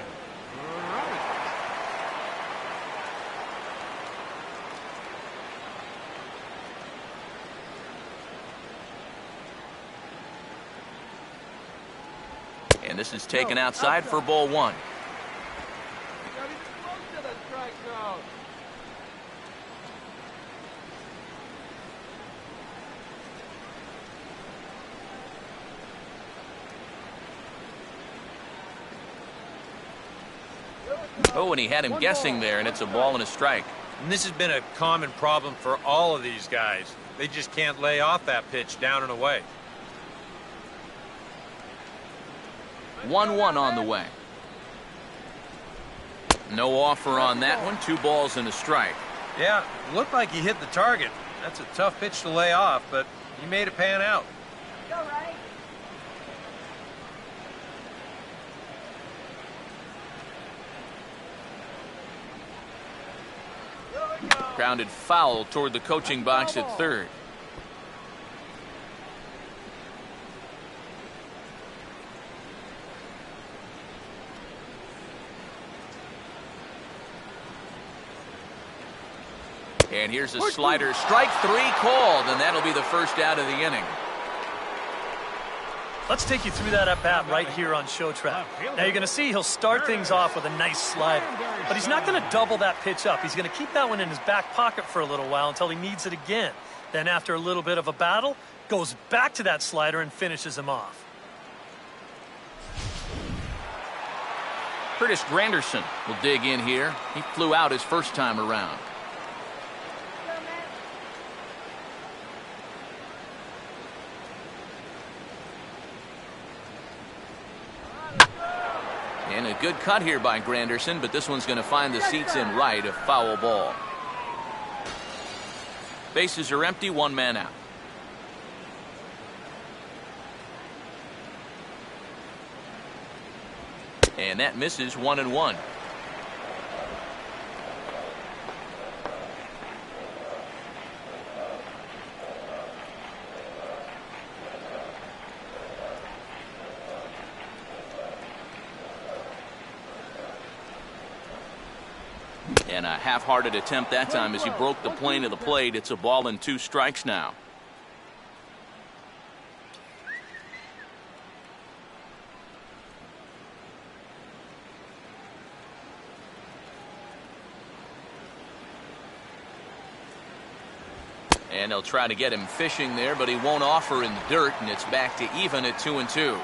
[SPEAKER 1] And this is taken outside for ball 1.
[SPEAKER 5] Not even close to the strike zone.
[SPEAKER 1] Oh, and he had him guessing there, and it's a ball and a strike.
[SPEAKER 4] And this has been a common problem for all of these guys. They just can't lay off that pitch down and away.
[SPEAKER 1] 1-1 on the way. No offer on that one. 2 balls and a strike.
[SPEAKER 4] Yeah, looked like he hit the target. That's a tough pitch to lay off, but he made it pan out.
[SPEAKER 5] Go right.
[SPEAKER 1] Grounded foul toward the coaching box at third. And here's a slider. Strike 3 called, and that'll be the first out of the inning.
[SPEAKER 2] Let's take you through that at-bat right here on Showtrack. Now you're going to see he'll start things off with a nice slider, but he's not going to double that pitch up. He's going to keep that one in his back pocket for a little while until he needs it again. Then after a little bit of a battle, goes back to that slider and finishes him off.
[SPEAKER 1] Curtis Granderson will dig in here. He flew out his first time around. And a good cut here by Granderson, but this one's going to find the seats in right, a foul ball. Bases are empty, 1 man out. And that misses, 1-1. And a half-hearted attempt that time as he broke the plane of the plate. It's a ball and 2 strikes now. And they'll try to get him fishing there, but he won't offer in the dirt, and it's back to even at 2-2.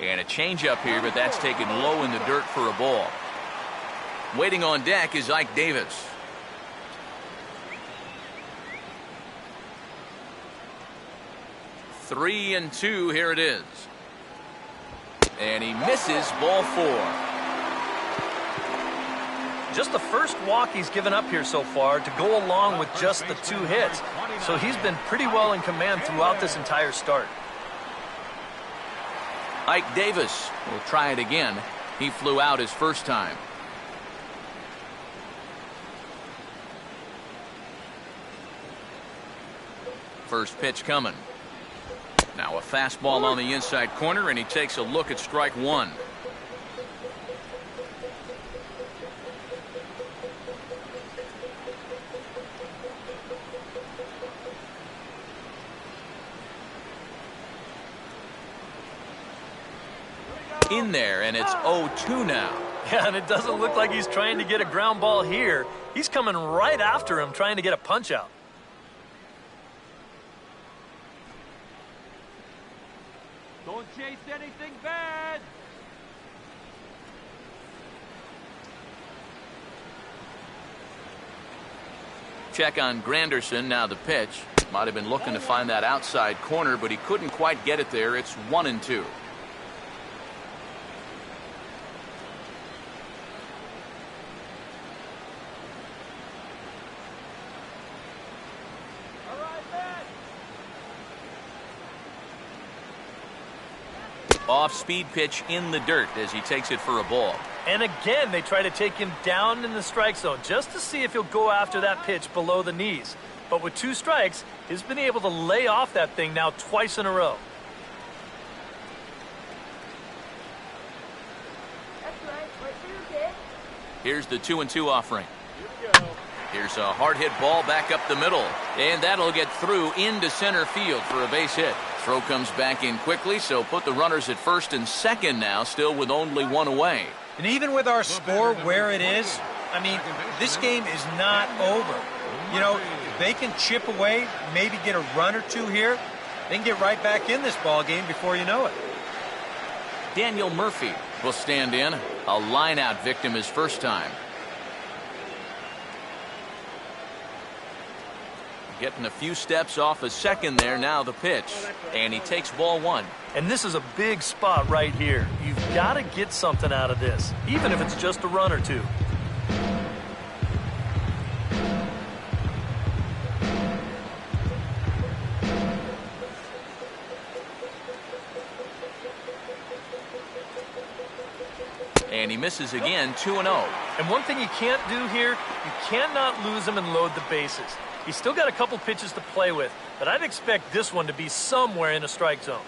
[SPEAKER 1] And a changeup here, but that's taken low in the dirt for a ball. Waiting on deck is Ike Davis. Three and two, here it is. And he misses, ball 4.
[SPEAKER 2] Just the first walk he's given up here so far to go along with just the 2 hits. So he's been pretty well in command throughout this entire start.
[SPEAKER 1] Ike Davis will try it again. He flew out his first time. First pitch coming. Now a fastball on the inside corner, and he takes a look at strike 1. In there, and it's 0-2 now.
[SPEAKER 2] Yeah, and it doesn't look like he's trying to get a ground ball here. He's coming right after him, trying to get a punch out.
[SPEAKER 5] Don't chase anything bad.
[SPEAKER 1] Check on Granderson, now the pitch. Might have been looking to find that outside corner, but he couldn't quite get it there. It's 1-2. Off-speed pitch in the dirt as he takes it for a ball.
[SPEAKER 2] And again, they try to take him down in the strike zone just to see if he'll go after that pitch below the knees. But with 2 strikes, he's been able to lay off that thing now twice in a row.
[SPEAKER 1] Here's the 2-2 offering. Here's a hard hit ball back up the middle, and that'll get through into center field for a base hit. Throw comes back in quickly, so put the runners at first and second now, still with only 1 away.
[SPEAKER 4] And even with our score where it is, I mean, this game is not over. You know, they can chip away, maybe get a run or 2 here, they can get right back in this ball game before you know it.
[SPEAKER 1] Daniel Murphy will stand in, a line-out victim his first time. Getting a few steps off a second there, now the pitch. And he takes ball 1.
[SPEAKER 2] And this is a big spot right here. You've got to get something out of this, even if it's just a run or 2.
[SPEAKER 1] And he misses again, 2-0.
[SPEAKER 2] And one thing you can't do here, you cannot lose him and load the bases. He's still got a couple pitches to play with, but I'd expect this one to be somewhere in a strike zone.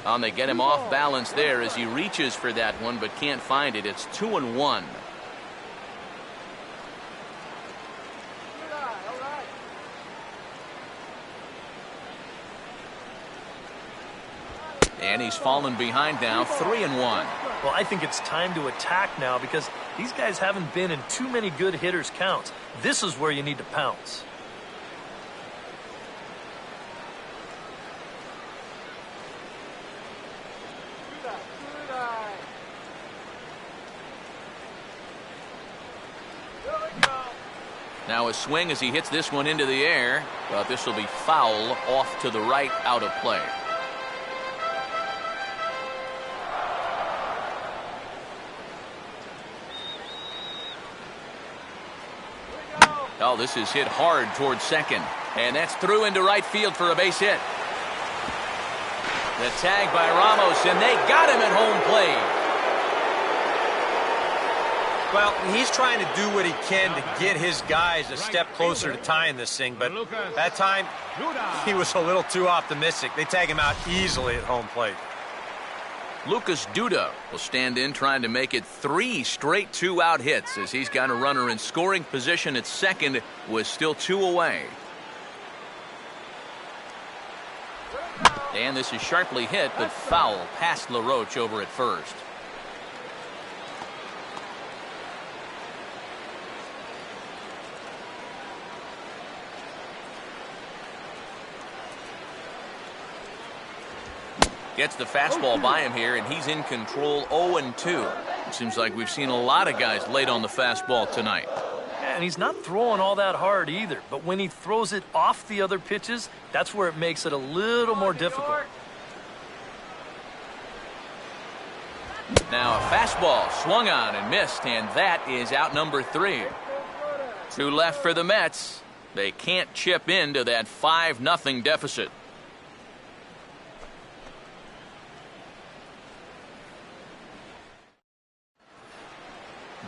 [SPEAKER 1] And they get him off balance there as he reaches for that one, but can't find it. It's 2-1. And he's fallen behind now, 3-1.
[SPEAKER 2] Well, I think it's time to attack now because these guys haven't been in too many good hitters' counts. This is where you need to pounce.
[SPEAKER 1] Now a swing as he hits this one into the air, but this will be foul off to the right, out of play. Oh, this is hit hard towards second. And that's through into right field for a base hit. The tag by Ramos, and they got him at home plate.
[SPEAKER 4] Well, he's trying to do what he can to get his guys a step closer to tying this thing, but that time he was a little too optimistic. They tag him out easily at home plate.
[SPEAKER 1] Lucas Duda will stand in trying to make it 3 straight 2-out hits as he's got a runner in scoring position at second with still 2 away. And this is sharply hit, but foul past LaRoche over at first. Gets the fastball by him here, and he's in control 0-2. It seems like we've seen a lot of guys late on the fastball tonight.
[SPEAKER 2] And he's not throwing all that hard either, but when he throws it off the other pitches, that's where it makes it a little more difficult.
[SPEAKER 1] Now a fastball swung on and missed, and that is out number 3. 2 left for the Mets. They can't chip into that 5-0 deficit.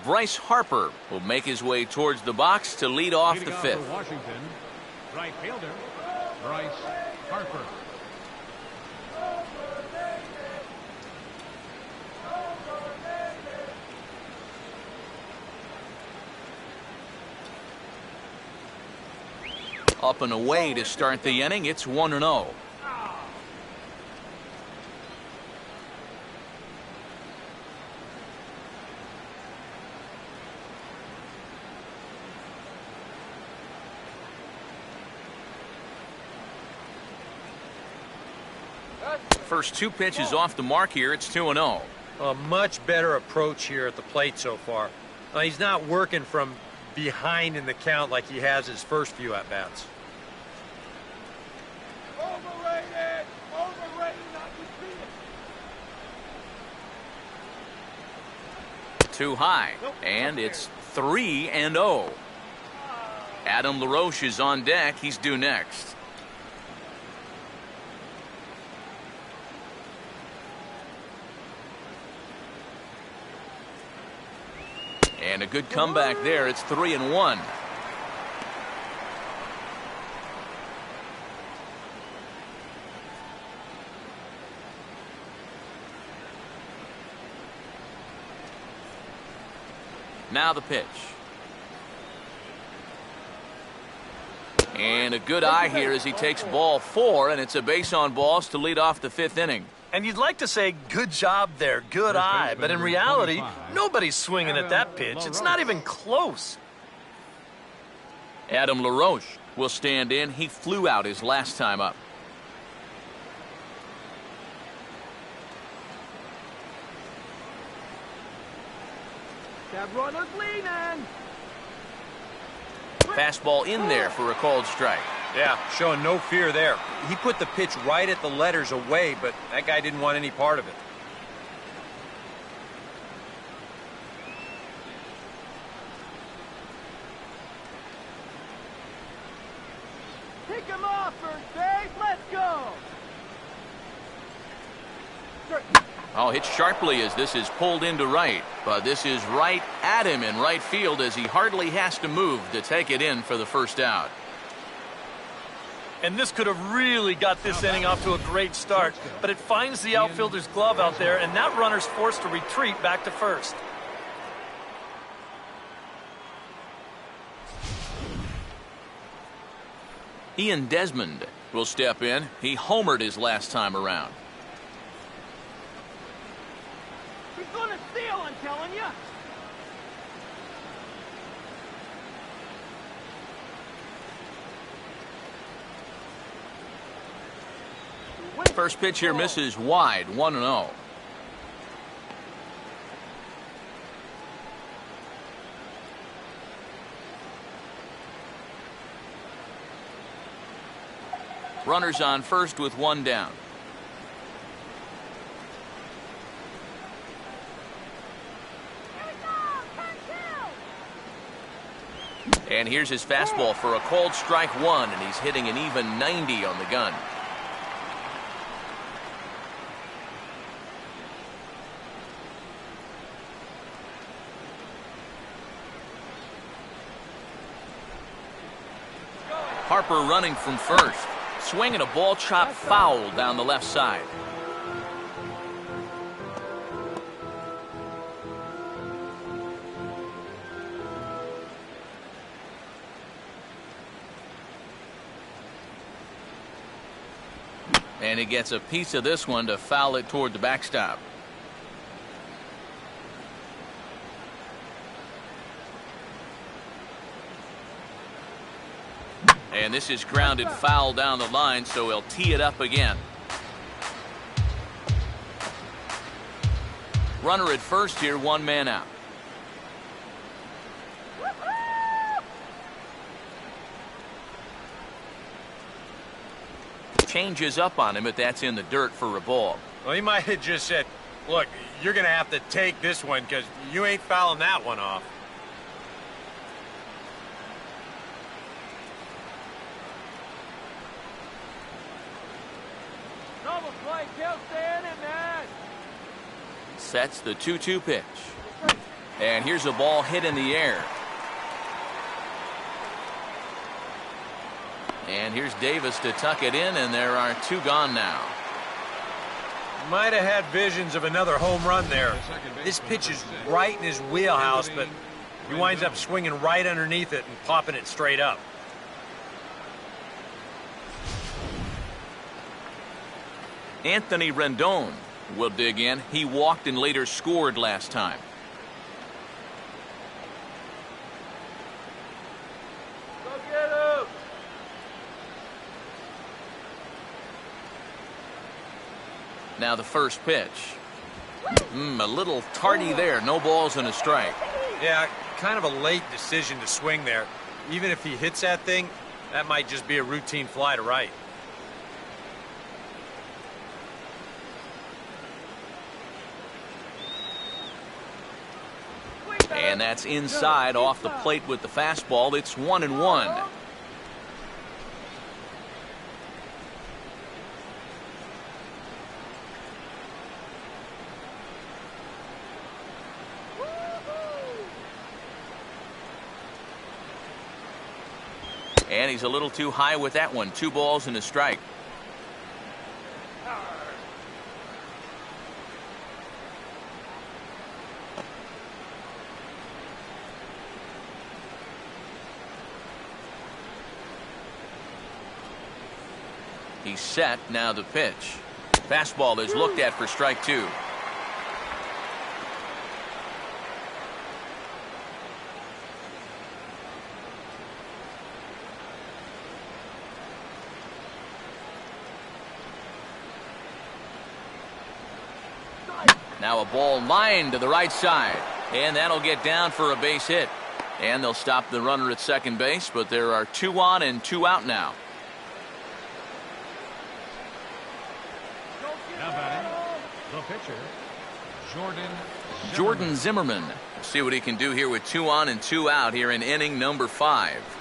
[SPEAKER 1] Bryce Harper will make his way towards the box to lead off the 5th.
[SPEAKER 3] For Washington, right fielder, Bryce Harper.
[SPEAKER 1] Up and away to start the inning. It's 1-0. First 2 pitches off the mark here. It's 2-0.
[SPEAKER 4] A much better approach here at the plate so far. He's not working from behind in the count like he has his first few at-bats.
[SPEAKER 5] Overrated! Overrated, not defeated!
[SPEAKER 1] Too high, and it's 3-0. Adam LaRoche is on deck. He's due next. And a good comeback there. It's 3-1. Now the pitch. And a good eye here as he takes ball 4, and it's a base on balls to lead off the 5th inning.
[SPEAKER 2] And you'd like to say, good job there, good eye. But in reality, nobody's swinging at that pitch. It's not even close.
[SPEAKER 1] Adam LaRoche will stand in. He flew out his last time up.
[SPEAKER 5] That runner's leaning!
[SPEAKER 1] Fastball in there for a called strike.
[SPEAKER 4] Yeah, showing no fear there. He put the pitch right at the letters away, but that guy didn't want any part of it.
[SPEAKER 5] Pick him off, first base! Let's go!
[SPEAKER 1] Oh, hit sharply as this is pulled into right. But this is right at him in right field as he hardly has to move to take it in for the first out.
[SPEAKER 2] And this could have really got this inning off to a great start. But it finds the outfielder's glove out there, and that runner's forced to retreat back to first.
[SPEAKER 1] Ian Desmond will step in. He homered his last time around.
[SPEAKER 5] He's gonna steal, I'm telling you!
[SPEAKER 1] First pitch here misses wide, 1-0. Runners on first with 1 down. And here's his fastball for a called strike 1, and he's hitting an even 90 on the gun. Harper running from first. Swinging a ball chopped foul down the left side. And he gets a piece of this one to foul it toward the backstop. And this is grounded foul down the line, so he'll tee it up again. Runner at first here, one man out. Changes up on him, but that's in the dirt for a ball.
[SPEAKER 4] Well, he might have just said, look, you're going to have to take this one because you ain't fouling that one off.
[SPEAKER 5] Double play, kill, stay in that.
[SPEAKER 1] Sets the 2-2 pitch. And here's a ball hit in the air. And here's Davis to tuck it in, and there are two gone now.
[SPEAKER 4] Might have had visions of another home run there. This pitch is right in his wheelhouse, but he winds up swinging right underneath it and popping it straight up.
[SPEAKER 1] Anthony Rendon will dig in. He walked and later scored last time.
[SPEAKER 5] Go get him.
[SPEAKER 1] Now the first pitch. A little tardy there. No balls and a strike.
[SPEAKER 4] Yeah, kind of a late decision to swing there. Even if he hits that thing, that might just be a routine fly to right.
[SPEAKER 1] And that's inside off the plate with the fastball. It's 1-1. And he's a little too high with that one. 2 balls and a strike. He's set. Now the pitch. Fastball is looked at for strike 2. Now a ball lined to the right side, and that'll get down for a base hit. And they'll stop the runner at second base, but there are 2 on and 2 out now.
[SPEAKER 3] Now batting, the pitcher,
[SPEAKER 1] Jordan Zimmerman. See what he can do here with 2 on and 2 out here in inning number 5.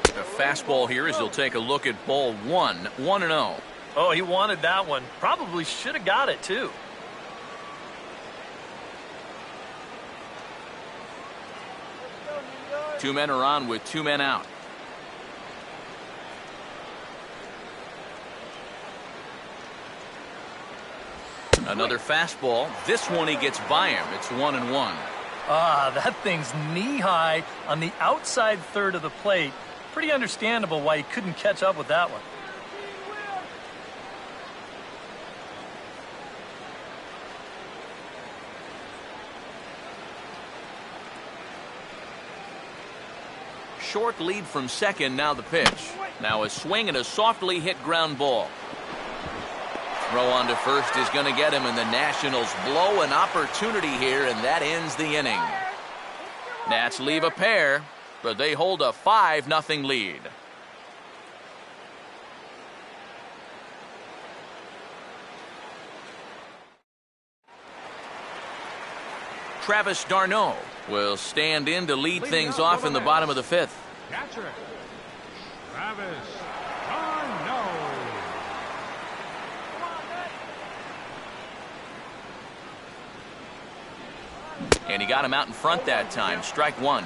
[SPEAKER 1] A fastball here as he'll take a look at ball 1. 1-0.
[SPEAKER 2] Oh, he wanted that one. Probably should have got it, too.
[SPEAKER 1] Two men are on with 2 men out. Another fastball. This one he gets by him. It's 1-1.
[SPEAKER 2] Ah, that thing's knee-high on the outside third of the plate. Pretty understandable why he couldn't catch up with that one.
[SPEAKER 1] Short lead from second. Now the pitch. Now a swing and a softly hit ground ball. Throw on to first is going to get him, and the Nationals blow an opportunity here, and that ends the inning. Nats leave a pair, but they hold a 5-0 lead. Travis d'Arnaud will stand in to lead things off in the bottom of the 5th.
[SPEAKER 3] catcher, Travis d'Arnaud.
[SPEAKER 1] And he got him out in front that time. Strike 1.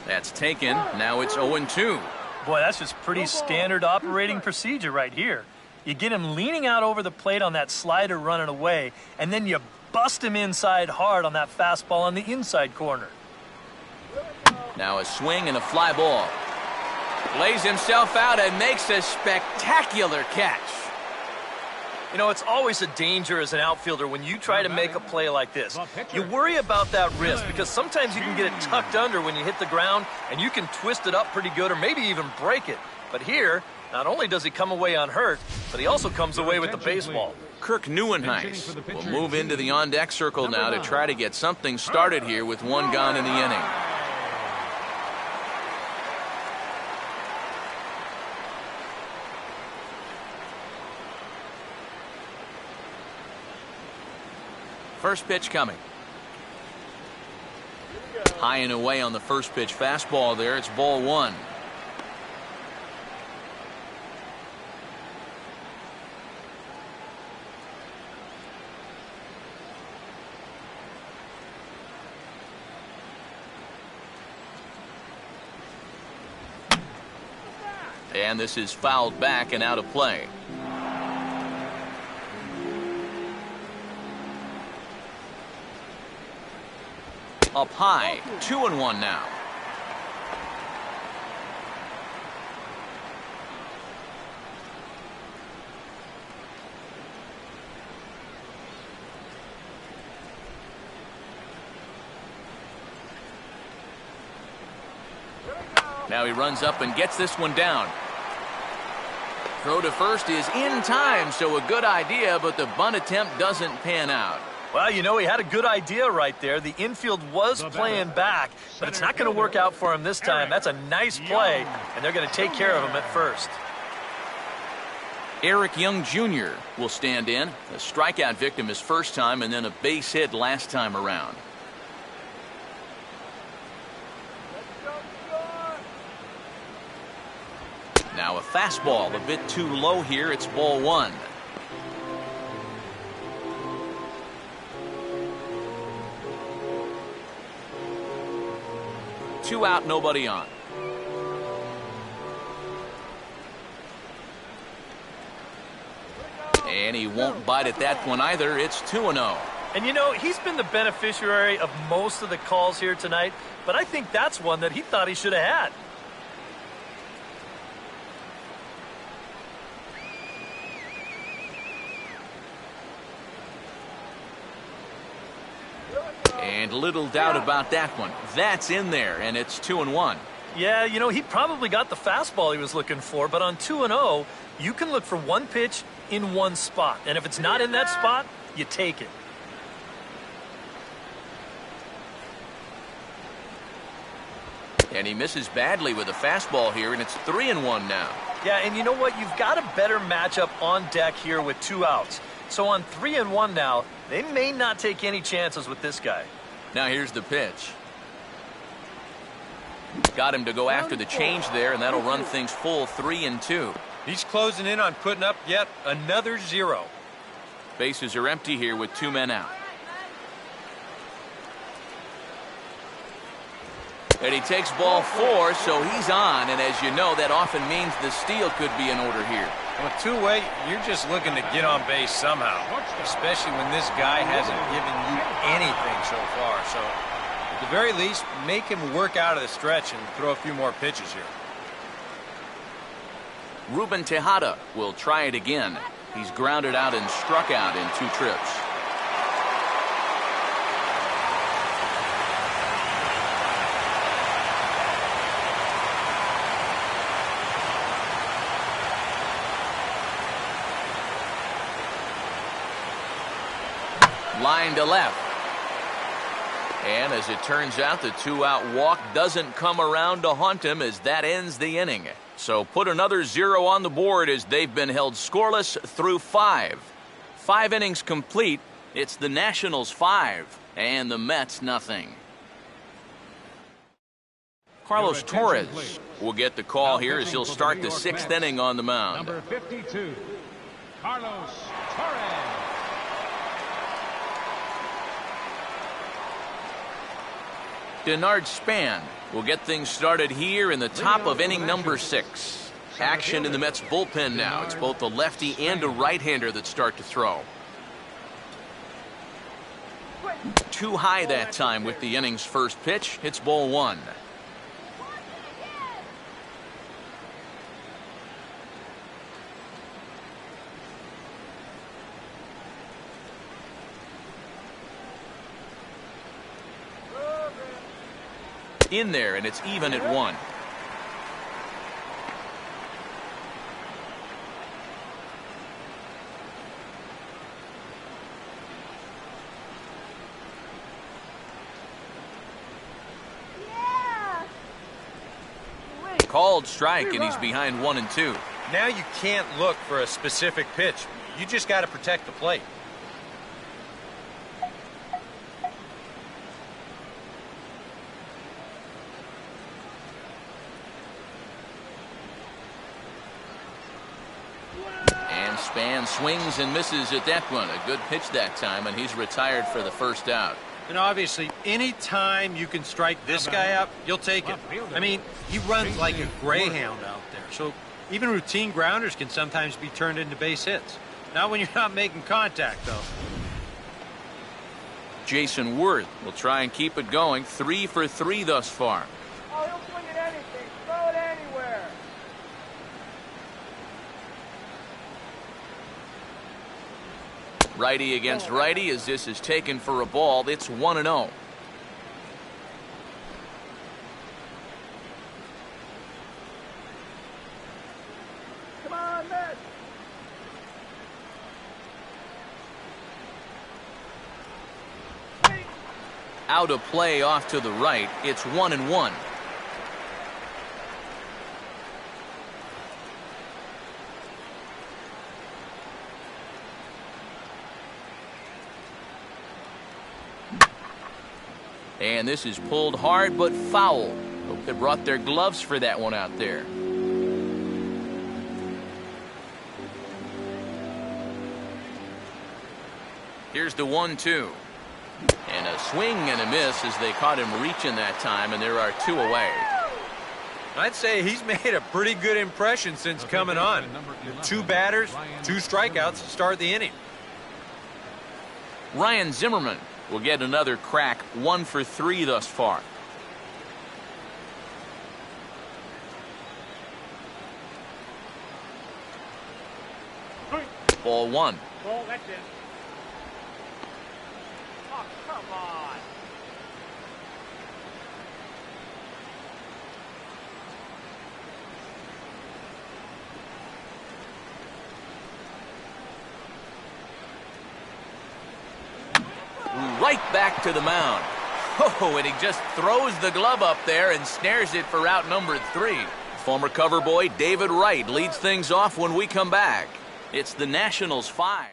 [SPEAKER 1] That's taken. Now it's 0-2.
[SPEAKER 2] Boy, that's just pretty standard operating procedure right here. You get him leaning out over the plate on that slider running away, and then you bust him inside hard on that fastball on the inside corner.
[SPEAKER 1] Now a swing and a fly ball. Lays himself out and makes a spectacular catch.
[SPEAKER 2] You know, it's always a danger as an outfielder when you try to make a play like this. You worry about that wrist because sometimes you can get it tucked under when you hit the ground, and you can twist it up pretty good or maybe even break it. But here, not only does he come away unhurt, but he also comes away with the baseball.
[SPEAKER 1] Kirk Neuenhuis will move into the on-deck circle now to try to get something started here with one gone in the inning. First pitch coming. High and away on the first pitch fastball there. It's ball one. And this is fouled back and out of play. Up high, 2-1 now. Now he runs up and gets this one down. Throw to first is in time, so a good idea, but the bunt attempt doesn't pan out.
[SPEAKER 2] Well, you know, he had a good idea right there. The infield was playing back, but it's not going to work out for him this time. That's a nice play, and they're going to take care of him at first.
[SPEAKER 1] Eric Young Jr. will stand in. A strikeout victim his first time and then a base hit last time around. Now a fastball a bit too low here. It's ball one. Two out, nobody on. And he won't bite at that one either. It's 2-0.
[SPEAKER 2] And you know, he's been the beneficiary of most of the calls here tonight, but I think that's one that he thought he should have had.
[SPEAKER 1] And little doubt about that one. That's in there, and it's 2-1.
[SPEAKER 2] Yeah, you know, he probably got the fastball he was looking for, but on 2-0, you can look for one pitch in one spot. And if it's not in that spot, you take it.
[SPEAKER 1] And he misses badly with a fastball here, and it's 3-1 now.
[SPEAKER 2] Yeah, and you know what? You've got a better matchup on deck here with two outs. So on 3-1 now, they may not take any chances with this guy.
[SPEAKER 1] Now here's the pitch. Got him to go after the change there, and that'll run things full 3-2.
[SPEAKER 4] He's closing in on putting up yet another 0.
[SPEAKER 1] Bases are empty here with 2 men out. And he takes ball 4, so he's on, and as you know, that often means the steal could be in order here.
[SPEAKER 4] Well, two-way, you're just looking to get on base somehow, especially when this guy hasn't given you anything so far. So, at the very least, make him work out of the stretch and throw a few more pitches here.
[SPEAKER 1] Ruben Tejada will try it again. He's grounded out and struck out in 2 trips. Line to left. And as it turns out, the 2-out walk doesn't come around to haunt him as that ends the inning. So put another 0 on the board as they've been held scoreless through 5. 5 innings complete. It's the Nationals 5 and the Mets nothing. Carlos Torres will get the call here as he'll start the 6th inning on the mound.
[SPEAKER 3] Number 52, Carlos Torres.
[SPEAKER 1] Denard Span will get things started here in the top of inning number 6. Action in the Mets bullpen now. It's both a lefty and a right-hander that start to throw. Too high that time with the inning's first pitch. It's ball 1. In there, and it's even at 1. Called strike, and he's behind 1 and 2.
[SPEAKER 4] Now you can't look for a specific pitch. You just got to protect the plate.
[SPEAKER 1] And Span swings and misses at that one. A good pitch that time, and he's retired for the first out.
[SPEAKER 4] And obviously, any time you can strike this guy out, you'll take it. I mean, he runs like a greyhound out there. So even routine grounders can sometimes be turned into base hits. Not when you're not making contact, though.
[SPEAKER 1] Jason Worth will try and keep it going. 3 for 3 thus far.
[SPEAKER 5] Oh, he'll swing at anything. Throw it anywhere.
[SPEAKER 1] Righty against righty as this is taken for a ball. It's 1 and 0.
[SPEAKER 5] Come on, Mets.
[SPEAKER 1] Out of play off to the right. It's 1 and 1. And this is pulled hard but foul. Hope they brought their gloves for that one out there. Here's the 1-2. And a swing and a miss as they caught him reaching that time, and there are 2 away.
[SPEAKER 4] I'd say he's made a pretty good impression since coming on. 2 batters, 2 strikeouts to start the inning.
[SPEAKER 1] Ryan Zimmerman will get another crack. 1 for 3 thus far. Ball 1.
[SPEAKER 3] Ball, that's it. Oh, come on.
[SPEAKER 1] Right back to the mound. Oh, and he just throws the glove up there and snares it for out number 3. Former cover boy David Wright leads things off when we come back. It's the Nationals 5.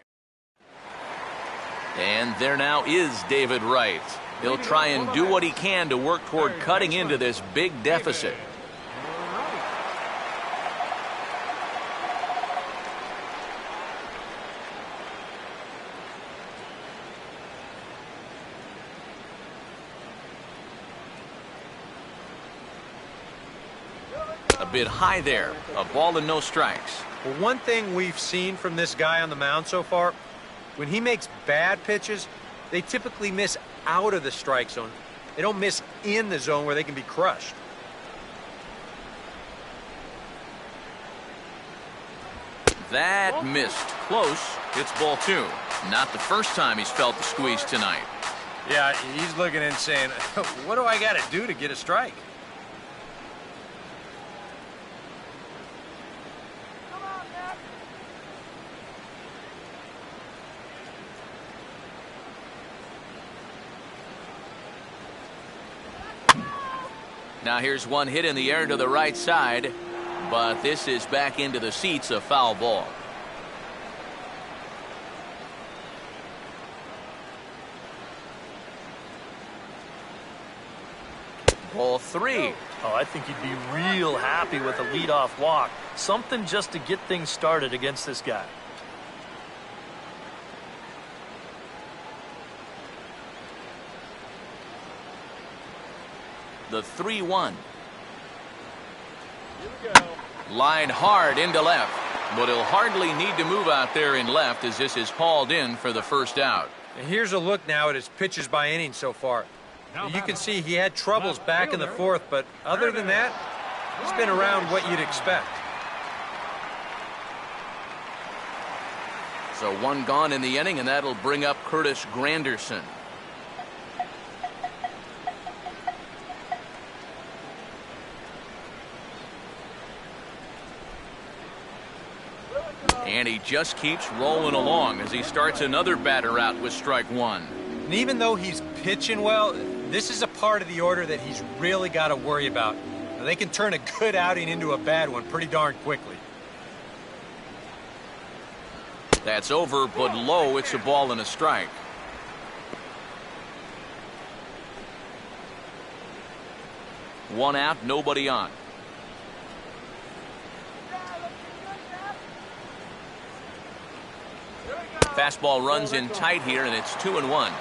[SPEAKER 1] And there now is David Wright. He'll try and do what he can to work toward cutting into this big deficit. A bit high there. A ball and no strikes.
[SPEAKER 4] Well, one thing we've seen from this guy on the mound so far, when he makes bad pitches, they typically miss out of the strike zone. They don't miss in the zone where they can be crushed.
[SPEAKER 1] That missed. Close. It's ball 2. Not the first time he's felt the squeeze tonight.
[SPEAKER 4] Yeah, he's looking and saying, what do I got to do to get a strike?
[SPEAKER 1] Now here's one hit in the air to the right side, but this is back into the seats, a foul ball. Ball 3.
[SPEAKER 2] Oh, I think he'd be real happy with a leadoff walk. Something just to get things started against this guy.
[SPEAKER 1] the 3-1. Line hard into left, but he'll hardly need to move out there in left as this is hauled in for the first out.
[SPEAKER 4] And here's a look now at his pitches by inning so far. You can see he had troubles back in the fourth, but other than that, he's been around what you'd expect.
[SPEAKER 1] So one gone in the inning, and that'll bring up Curtis Granderson. And he just keeps rolling along as he starts another batter out with strike one.
[SPEAKER 4] And even though he's pitching well, this is a part of the order that he's really got to worry about. Now, they can turn a good outing into a bad one pretty darn quickly.
[SPEAKER 1] That's over, but low. It's a ball and a strike. One out, nobody on. Fastball runs in tight here, and it's 2-1.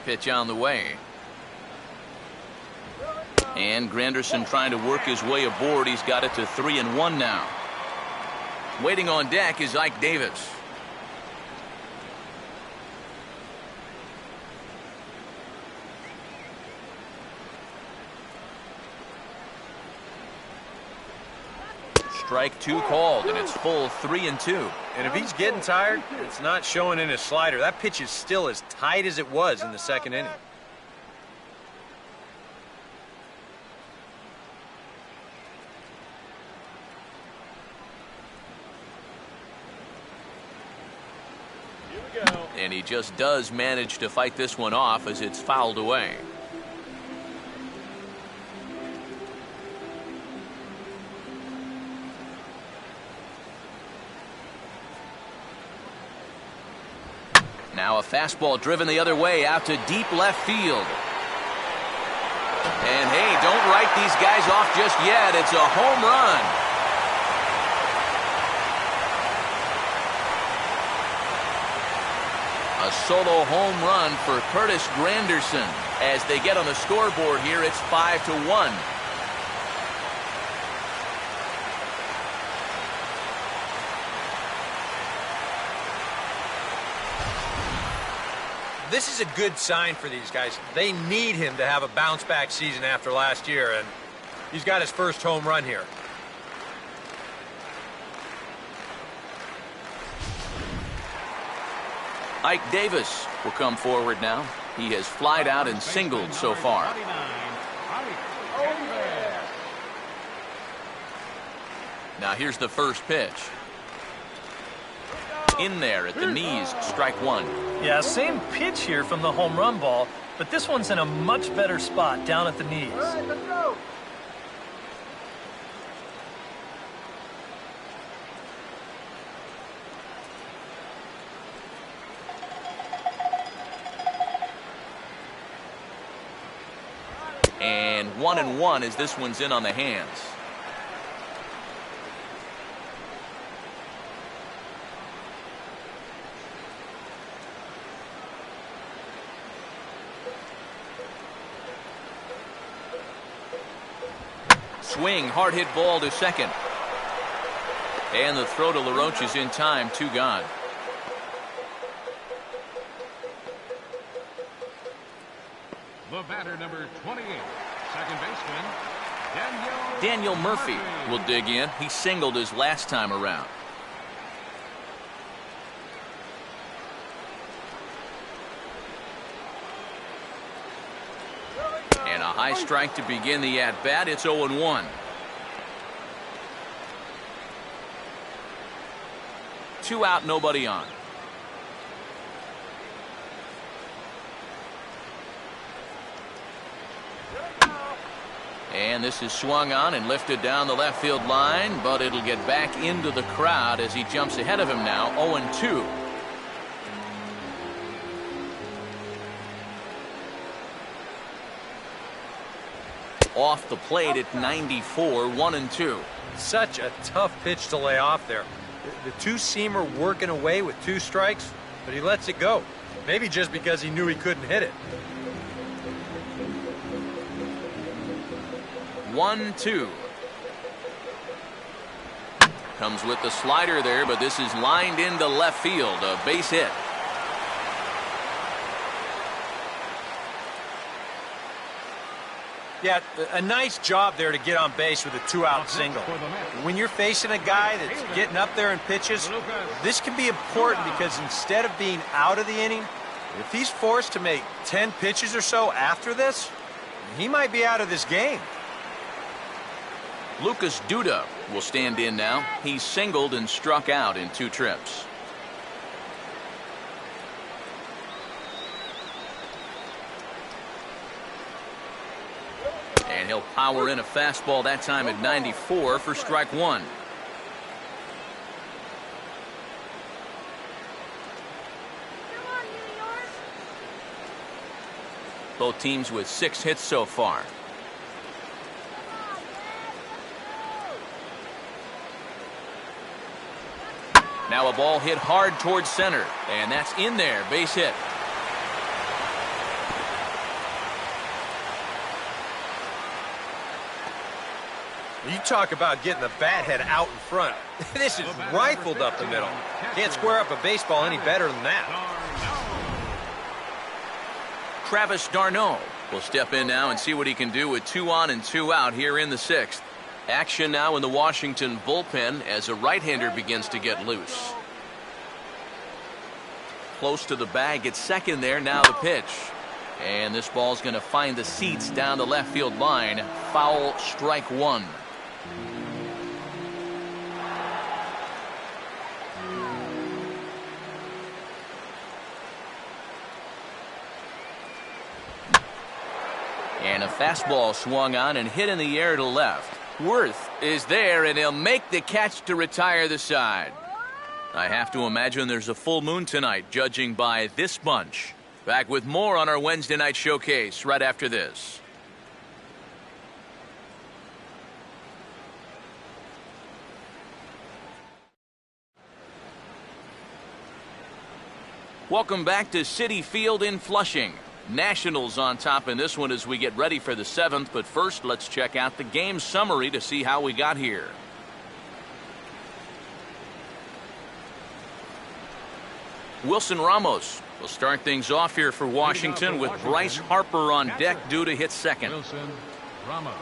[SPEAKER 1] Pitch on the way. And Granderson trying to work his way aboard. He's got it to 3-1 now. Waiting on deck is Ike Davis. Strike two called, and it's full 3-2.
[SPEAKER 4] And if he's getting tired, it's not showing in his slider. That pitch is still as tight as it was in the second inning.
[SPEAKER 1] And he just does manage to fight this one off as it's fouled away. Now a fastball driven the other way out to deep left field. And hey, don't write these guys off just yet. It's a home run. A solo home run for Curtis Granderson. As they get on the scoreboard here, it's 5-1.
[SPEAKER 4] This is a good sign for these guys. They need him to have a bounce-back season after last year, and he's got his first home run here. Oh,
[SPEAKER 1] Ike Davis will come forward now. He has flied out and singled so far. Now here's the first pitch. In there at the knees, strike one.
[SPEAKER 2] Yeah, same pitch here from the home run ball, but this one's in a much better spot down at the knees.
[SPEAKER 1] And 1-1 as this one's in on the hands. Swing, hard hit ball to second. And the throw to LaRoche is in time, two gone.
[SPEAKER 3] The batter, number 28, second baseman,
[SPEAKER 1] Daniel Murphy will dig in. He singled his last time around. And a high strike to begin the at-bat. It's 0-1. Two out, nobody on. And this is swung on and lifted down the left field line, but it'll get back into the crowd as he jumps ahead of him now, 0-2. Off the plate at 94, 1-2.
[SPEAKER 4] Such a tough pitch to lay off there. The two-seamer working away with 2 strikes, but he lets it go. Maybe just because he knew he couldn't hit it.
[SPEAKER 1] 1-2. Comes with the slider there, but this is lined into left field. A base hit.
[SPEAKER 4] Yeah, a nice job there to get on base with a 2-out single. When you're facing a guy that's getting up there in pitches, this can be important because instead of being out of the inning, if he's forced to make 10 pitches or so after this, he might be out of this game.
[SPEAKER 1] Lucas Duda will stand in now. He's singled and struck out in 2 trips. And he'll power in a fastball that time at 94 for strike 1. Both teams with 6 hits so far. Now a ball hit hard towards center, and that's in there, base hit.
[SPEAKER 4] You talk about getting the bat head out in front. This is rifled up the middle. Can't square up a baseball any better than that.
[SPEAKER 1] Travis d'Arnaud will step in now and see what he can do with 2 on and 2 out here in the 6th. Action now in the Washington bullpen as a right-hander begins to get loose. Close to the bag at second there. Now the pitch. And this ball's going to find the seats down the left field line. Foul, strike 1. And a fastball swung on and hit in the air to left. Worth is there, and he'll make the catch to retire the side. I have to imagine there's a full moon tonight, judging by this bunch. Back with more on our Wednesday night showcase right after this. Welcome back to Citi Field in Flushing. Nationals on top in this one as we get ready for the 7th, but first let's check out the game summary to see how we got here. Wilson Ramos will start things off here for Washington with Bryce Harper on deck due to hit second.
[SPEAKER 3] Wilson Ramos.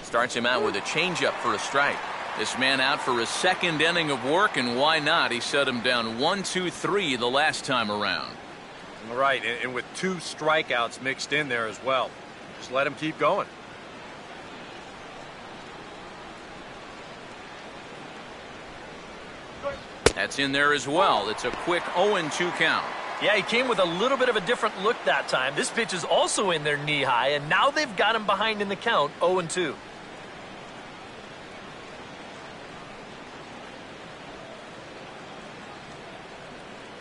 [SPEAKER 1] Starts him out with a changeup for a strike. This man out for his 2nd inning of work, and why not? He set him down 1-2-3 the last time around.
[SPEAKER 4] All right, and with 2 strikeouts mixed in there as well. Just let him keep going.
[SPEAKER 1] That's in there as well. It's a quick 0-2 count.
[SPEAKER 2] Yeah, he came with a little bit of a different look that time. This pitch is also in there knee high, and now they've got him behind in the count, 0-2.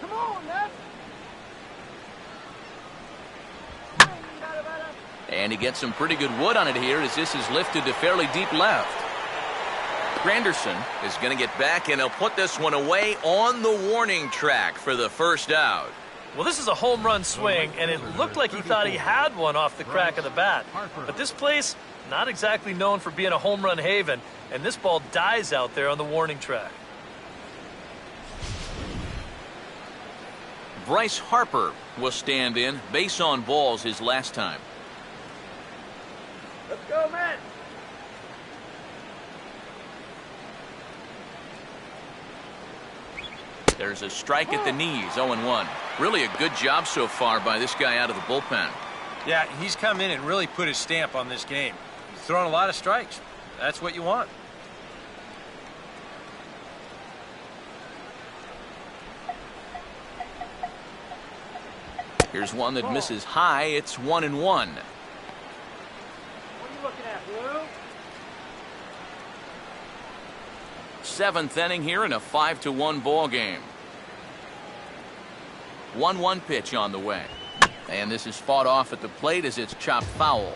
[SPEAKER 5] Come on, left.
[SPEAKER 1] And he gets some pretty good wood on it here as this is lifted to fairly deep left. Granderson is going to get back, and he'll put this one away on the warning track for the first out.
[SPEAKER 2] Well, this is a home run swing, and it looked like he thought he had one off the crack of the bat. But this place, not exactly known for being a home run haven, and this ball dies out there on the warning track.
[SPEAKER 1] Bryce Harper will stand in, base on balls his last time.
[SPEAKER 5] Let's go, man.
[SPEAKER 1] There's a strike at the knees, 0-1. Really a good job so far by this guy out of the bullpen.
[SPEAKER 4] Yeah, he's come in and really put his stamp on this game. He's thrown a lot of strikes. That's what you want.
[SPEAKER 1] Here's one that misses high. It's 1-1.
[SPEAKER 5] What are you looking at, Blue?
[SPEAKER 1] 7th inning here in a 5-1 ball game. 1-1 pitch on the way. And this is fought off at the plate as it's chopped foul.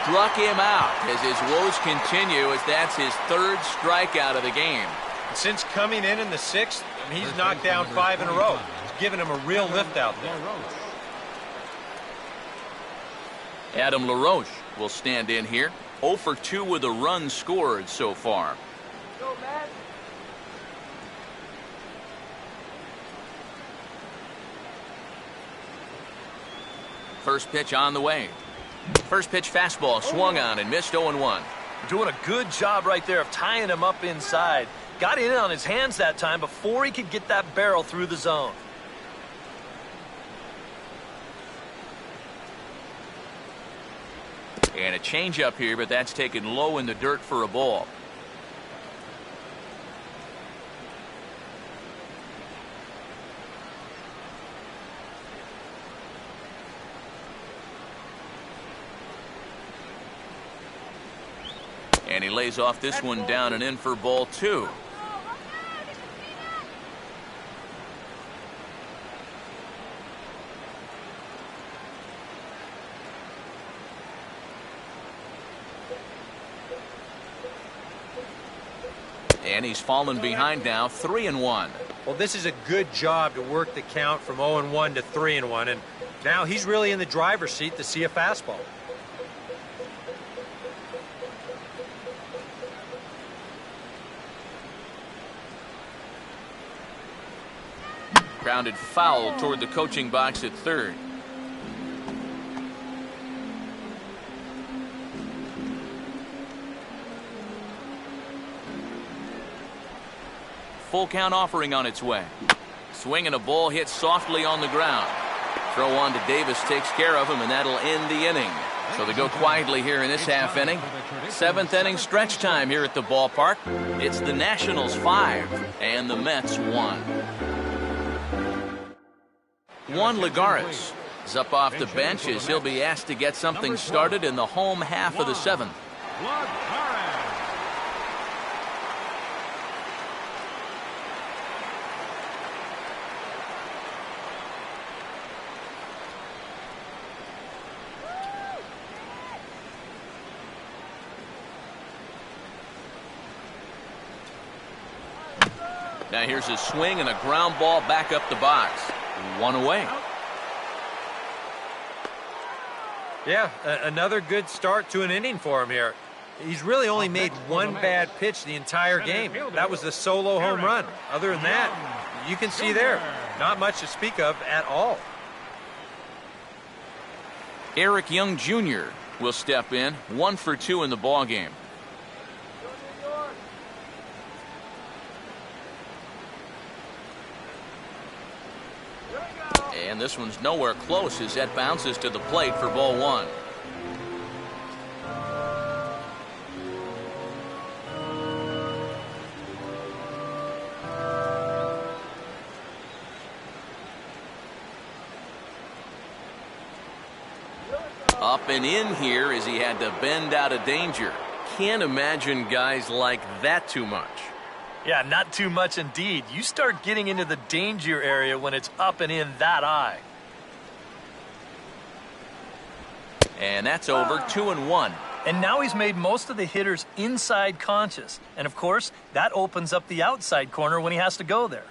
[SPEAKER 1] Struck him out as his woes continue, as that's his third strikeout of the game.
[SPEAKER 4] Since coming in the 6th, he's knocked down 5 in a row. It's given him a real lift out there.
[SPEAKER 1] Adam LaRoche will stand in here. 0 for 2 with a run scored so far.
[SPEAKER 5] Go, Matt.
[SPEAKER 1] First pitch on the way. First pitch fastball swung on and missed 0-1.
[SPEAKER 2] Doing a good job right there of tying him up inside. Got in on his hands that time before he could get that barrel through the zone.
[SPEAKER 1] And a changeup here, but that's taken low in the dirt for a ball. And he lays off this one down and in for ball 2. And he's fallen behind now, 3-1.
[SPEAKER 4] Well, this is a good job to work the count from 0-1 to 3-1, and now he's really in the driver's seat to see a fastball.
[SPEAKER 1] Grounded foul toward the coaching box at third. Full count offering on its way. Swing and a ball hit softly on the ground. Throw on to Davis takes care of him, and that'll end the inning. So they go quietly here in this half inning. 7th inning stretch time here at the ballpark. It's the Nationals 5 and the Mets 1. Juan Lagares is up off the bench as he'll be asked to get something started in the home half of the 7th. Now here's a swing and a ground ball back up the box. 1 away.
[SPEAKER 4] Yeah, another good start to an inning for him here. He's really only made one bad pitch the entire game. That was the solo home run. Other than that, you can see there, not much to speak of at all.
[SPEAKER 1] Eric Young Jr. will step in. 1 for 2 in the ball game. And this one's nowhere close as that bounces to the plate for ball 1. Up and in here as he had to bend out of danger. Can't imagine guys like that too much.
[SPEAKER 2] Yeah, not too much indeed. You start getting into the danger area when it's up and in that high.
[SPEAKER 1] And that's over. 2-1.
[SPEAKER 2] And now he's made most of the hitters inside conscious. And of course, that opens up the outside corner when he has to go there.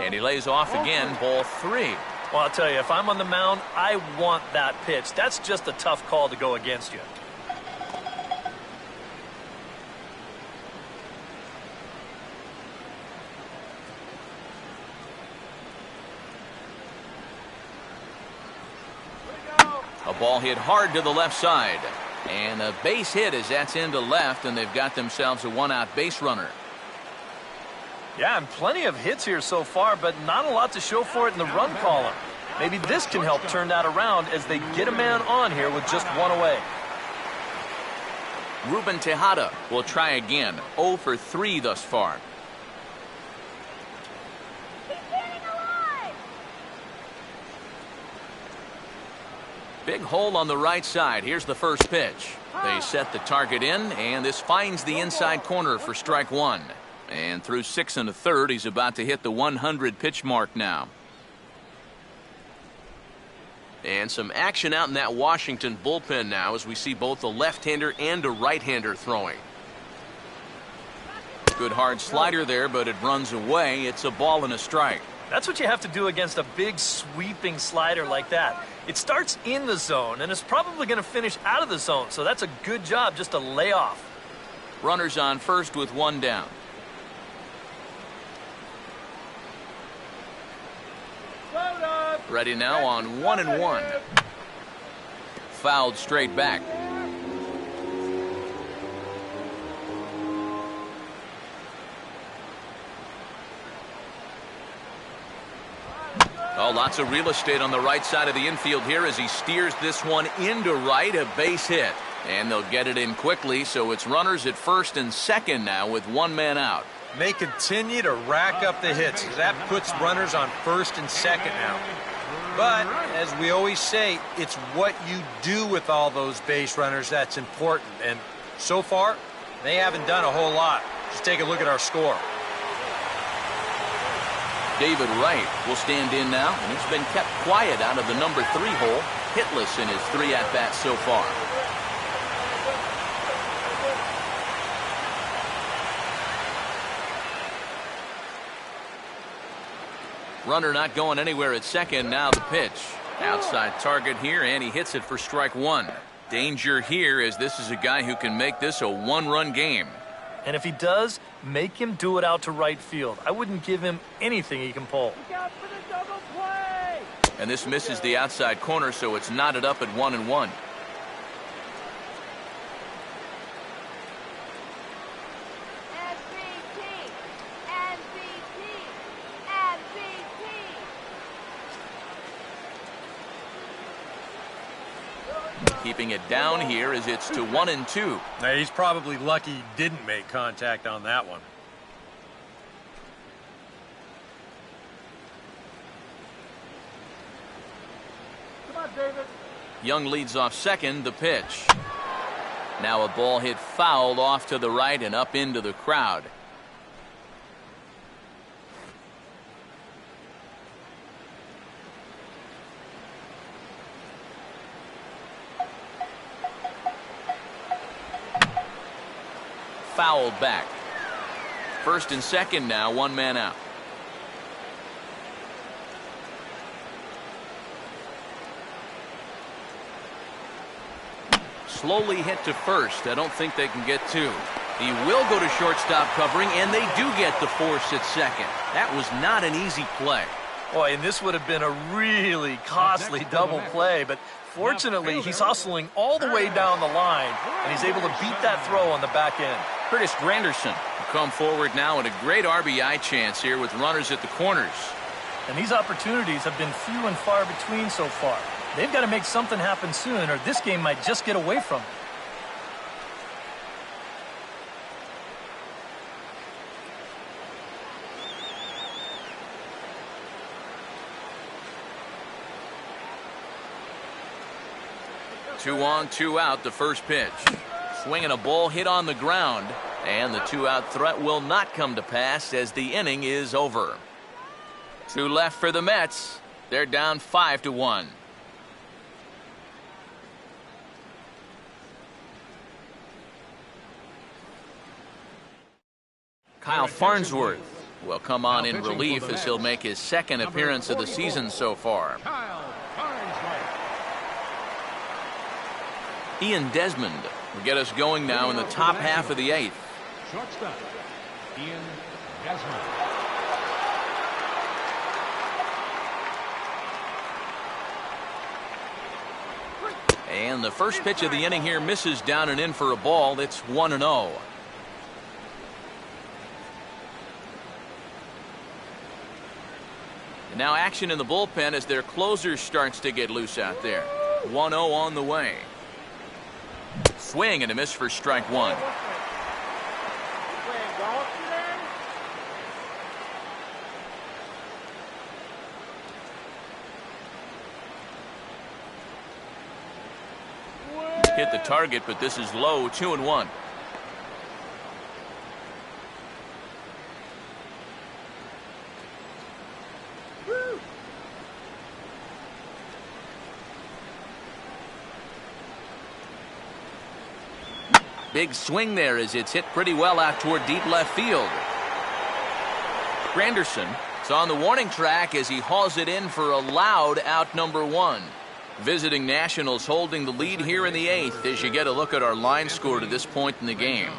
[SPEAKER 1] And he lays off again. Ball 3.
[SPEAKER 2] Well, I'll tell you, if I'm on the mound, I want that pitch. That's just a tough call to go against you.
[SPEAKER 1] A ball hit hard to the left side. And a base hit as that's into left, and they've got themselves a one-out base runner.
[SPEAKER 2] Yeah, and plenty of hits here so far, but not a lot to show for it in the run column. Maybe this can help turn that around as they get a man on here with just 1 away.
[SPEAKER 1] Ruben Tejada will try again. 0 for 3 thus far. Big hole on the right side. Here's the first pitch. They set the target in, and this finds the inside corner for strike one. And through 6 1/3, he's about to hit the 100 pitch mark now. And some action out in that Washington bullpen now as we see both a left-hander and a right-hander throwing. Good hard slider there, but it runs away. It's a ball and a strike.
[SPEAKER 2] That's what you have to do against a big sweeping slider like that. It starts in the zone, and it's probably going to finish out of the zone, so that's a good job just to lay off.
[SPEAKER 1] Runners on first with one down. Ready now on 1-1. Fouled straight back. Oh, lots of real estate on the right side of the infield here as he steers this one into right, a base hit. And they'll get it in quickly, so it's runners at first and second now with one man out.
[SPEAKER 4] They continue to rack up the hits. That puts runners on first and second now. But, as we always say, it's what you do with all those base runners that's important. And so far, they haven't done a whole lot. Just take a look at our score.
[SPEAKER 1] David Wright will stand in now, and he's been kept quiet out of the number 3 hole, hitless in his 3 at-bats so far. Runner not going anywhere at second. Now the pitch. Outside target here, and he hits it for strike one. Danger here as this is a guy who can make this a one-run game.
[SPEAKER 2] And if he does, make him do it out to right field. I wouldn't give him anything he can pull.
[SPEAKER 5] Look out for the double play!
[SPEAKER 1] And this misses the outside corner, so it's knotted up at 1-1. Keeping it down here as it's to 1-2.
[SPEAKER 4] Now, he's probably lucky he didn't make contact on that one.
[SPEAKER 5] Come on, David.
[SPEAKER 1] Young leads off second. The pitch. Now a ball hit foul off to the right and up into the crowd. Fouled back. First and second now, one man out. Slowly hit to first. I don't think they can get two. He will go to shortstop covering, and they do get the force at second. That was not an easy play.
[SPEAKER 2] Boy, and this would have been a really costly double play, but fortunately, he's hustling all the way down the line, and he's able to beat that throw on the back end.
[SPEAKER 1] Curtis Granderson will come forward now in a great RBI chance here with runners at the corners.
[SPEAKER 2] And these opportunities have been few and far between so far. They've got to make something happen soon, or this game might just get away from them.
[SPEAKER 1] Two on, two out, the first pitch. Swinging a ball hit on the ground, and the two-out threat will not come to pass as the inning is over. Two left for the Mets. They're down 5-1. Kyle Farnsworth will come on in relief as he'll make his second appearance of the season so far. Ian Desmond will get us going now in the top half of the eighth.
[SPEAKER 3] Shortstop, Ian Desmond.
[SPEAKER 1] And the first pitch of the inning here misses down and in for a ball. It's 1-0. And now action in the bullpen as their closer starts to get loose out there. 1-0 on the way. Swing and a miss for strike one. hit the target, but this is low, 2-1. Big swing there as it's hit pretty well out toward deep left field. Granderson is on the warning track as he hauls it in for a loud out number 1. Visiting Nationals holding the lead here in the 8th as you get a look at our line score to this point in the game.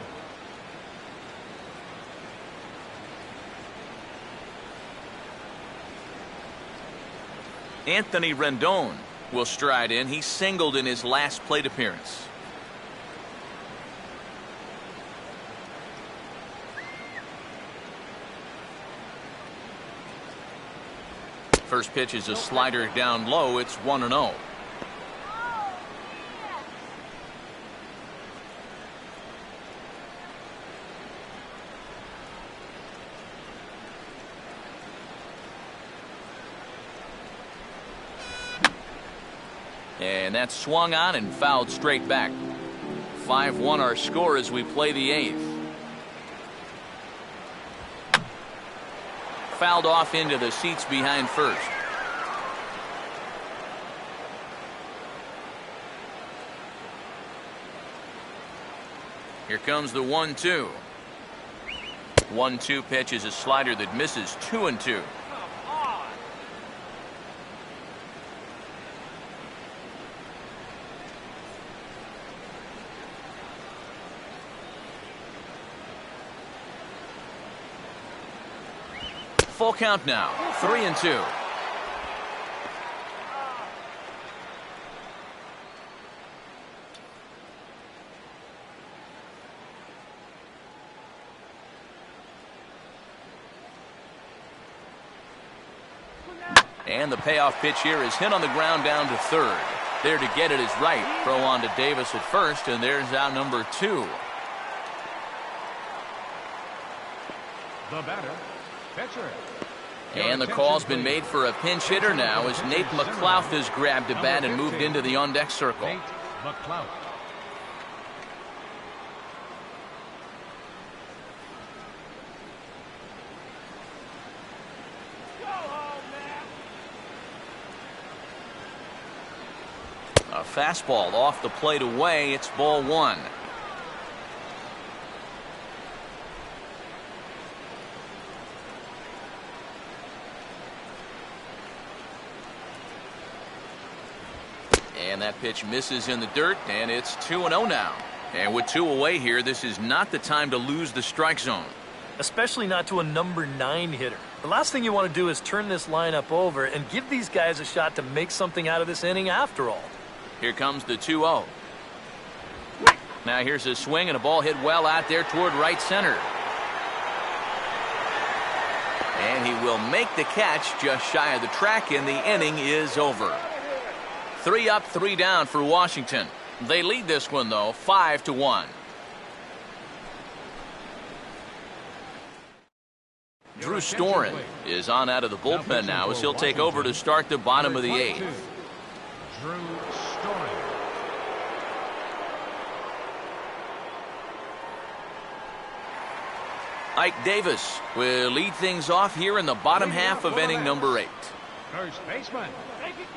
[SPEAKER 1] Anthony Rendon will stride in. He singled in his last plate appearance. First pitch is a slider down low. It's 1-0. And that's swung on and fouled straight back. 5-1 our score as we play the 8th. Fouled off into the seats behind first. Here comes the 1-2. 1-2 pitch is a slider that misses 2-2. Full count now, 3-2. And the payoff pitch here is hit on the ground down to third. There to get it is right. Throw on to Davis at first, and there's out number 2.
[SPEAKER 3] The batter, pitcher.
[SPEAKER 1] And the call's been made for a pinch hitter now as Nate McLouth has grabbed a bat and moved into the on-deck circle.
[SPEAKER 3] Nate McLouth.
[SPEAKER 1] A fastball off the plate away. It's ball 1. And that pitch misses in the dirt, and it's 2-0 now. And with 2 away here, this is not the time to lose the strike zone.
[SPEAKER 2] Especially not to a number 9 hitter. The last thing you want to do is turn this lineup over and give these guys a shot to make something out of this inning after all.
[SPEAKER 1] Here comes the 2-0. Now here's a swing and a ball hit well out there toward right center. And he will make the catch just shy of the track, and the inning is over. 3 up, 3 down for Washington. They lead this one, though, 5-1. Drew Storen is on out of the bullpen now as he'll take over to start the bottom of the 8th.
[SPEAKER 3] Drew Storen.
[SPEAKER 1] Ike Davis will lead things off here in the bottom half of inning number 8.
[SPEAKER 3] First baseman, Ike Davis.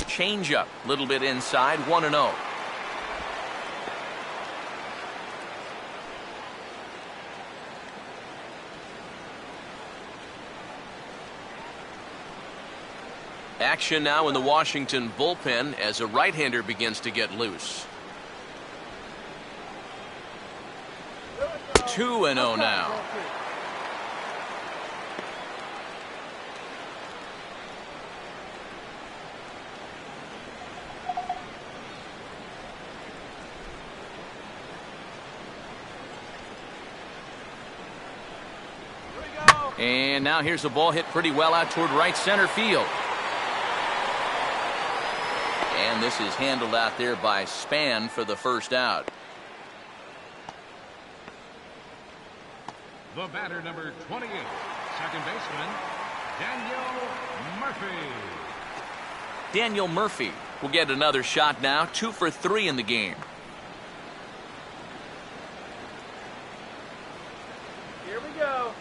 [SPEAKER 1] Change up, little bit inside, 1-0. Action now in the Washington bullpen as a right-hander begins to get loose. 2-0 now. And now here's a ball hit pretty well out toward right center field. And this is handled out there by Span for the first out.
[SPEAKER 3] The batter, number 28, second baseman, Daniel Murphy.
[SPEAKER 1] Daniel Murphy will get another shot now, 2 for 3 in the game.
[SPEAKER 2] Here we go.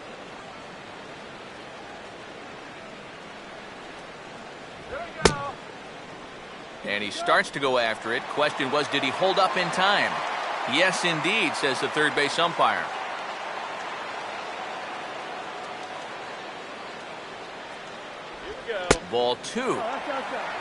[SPEAKER 5] There we go.
[SPEAKER 1] And he starts to go after it. Question was, did he hold up in time? Yes, indeed, says the third base umpire.
[SPEAKER 2] Here we go.
[SPEAKER 1] Ball 2.
[SPEAKER 5] Oh, that's outside.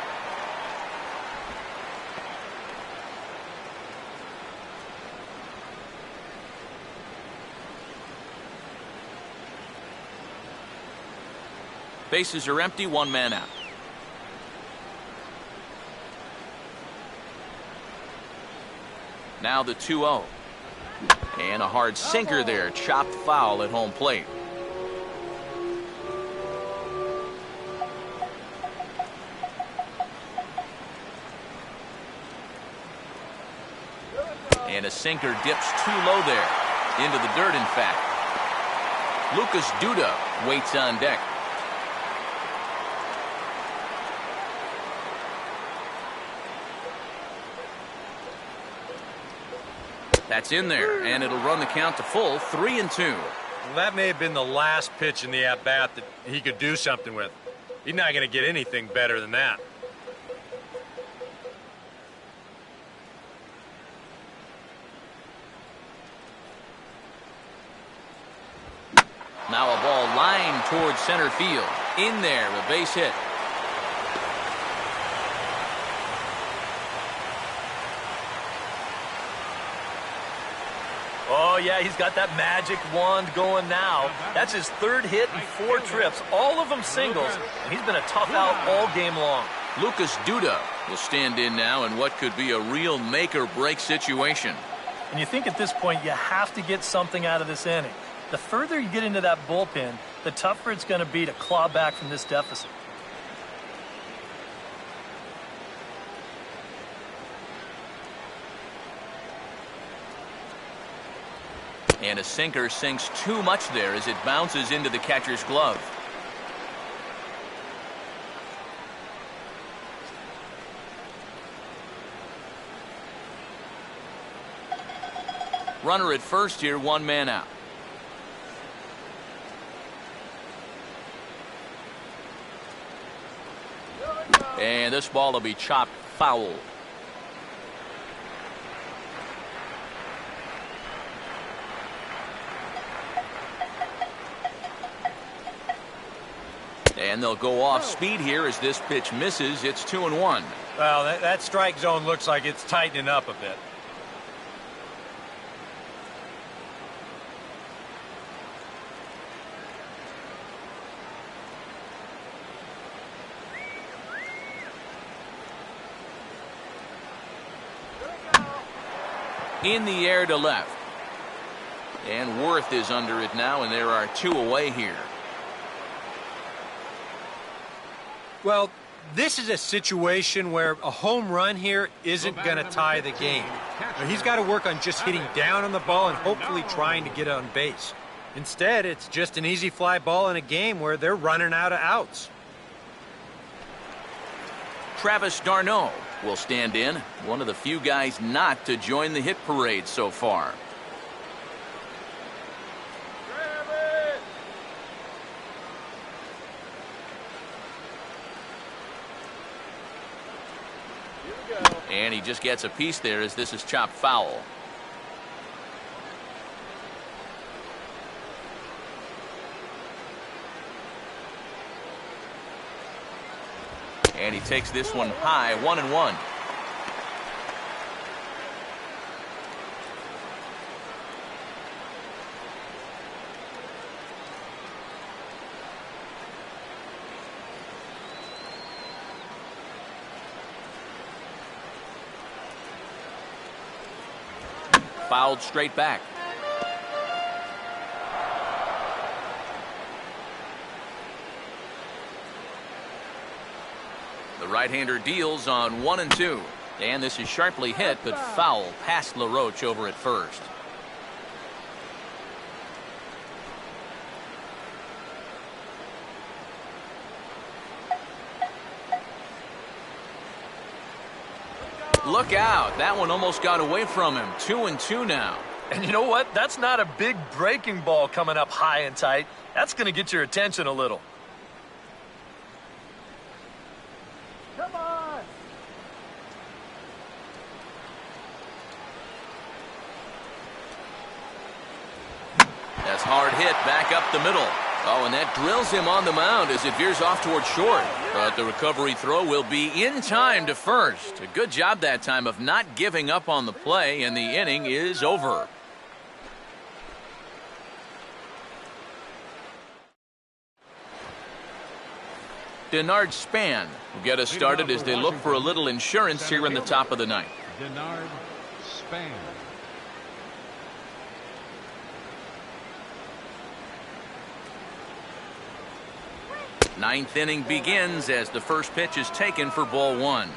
[SPEAKER 1] Bases are empty, 1 man out. Now the 2-0. And a hard sinker there, chopped foul at home plate. And a sinker dips too low there. Into the dirt, in fact. Lucas Duda waits on deck. That's in there, and it'll run the count to full, 3-2.
[SPEAKER 4] Well, that may have been the last pitch in the at-bat that he could do something with. He's not going to get anything better than that.
[SPEAKER 1] Now a ball lined towards center field. In there, a base hit.
[SPEAKER 2] Oh, yeah, he's got that magic wand going now. That's his 3rd hit in 4 trips, all of them singles, and he's been a tough out all game long.
[SPEAKER 1] Lucas Duda will stand in now in what could be a real make-or-break situation.
[SPEAKER 2] And you think at this point you have to get something out of this inning. The further you get into that bullpen, the tougher it's going to be to claw back from this deficit.
[SPEAKER 1] And a sinker sinks too much there as it bounces into the catcher's glove. Runner at first here, 1 man out. And this ball will be chopped foul. And they'll go off speed here as this pitch misses. It's 2-1.
[SPEAKER 4] Well, that strike zone looks like it's tightening up a bit.
[SPEAKER 1] In the air to left. And Worth is under it now, and there are 2 away here.
[SPEAKER 4] Well, this is a situation where a home run here isn't going to tie the game. He's got to work on just hitting down on the ball and hopefully trying to get on base. Instead, it's just an easy fly ball in a game where they're running out of outs.
[SPEAKER 1] Travis d'Arnaud will stand in, one of the few guys not to join the hit parade so far. And he just gets a piece there as this is chopped foul. And he takes this one high, 1-1. Fouled straight back. The right-hander deals on 1-2. And this is sharply hit, but foul past LaRoche over at first. Look out. That one almost got away from him. 2-2 now.
[SPEAKER 2] And you know what? That's not a big breaking ball coming up high and tight. That's going to get your attention a little.
[SPEAKER 5] Come on.
[SPEAKER 1] That's hard hit back up the middle. Oh, and that drills him on the mound as it veers off towards short. But the recovery throw will be in time to first. A good job that time of not giving up on the play, and the inning is over. Denard Span will get us started as they look for a little insurance here in the top of the ninth.
[SPEAKER 3] Denard Span.
[SPEAKER 1] Ninth inning begins as the first pitch is taken for ball one.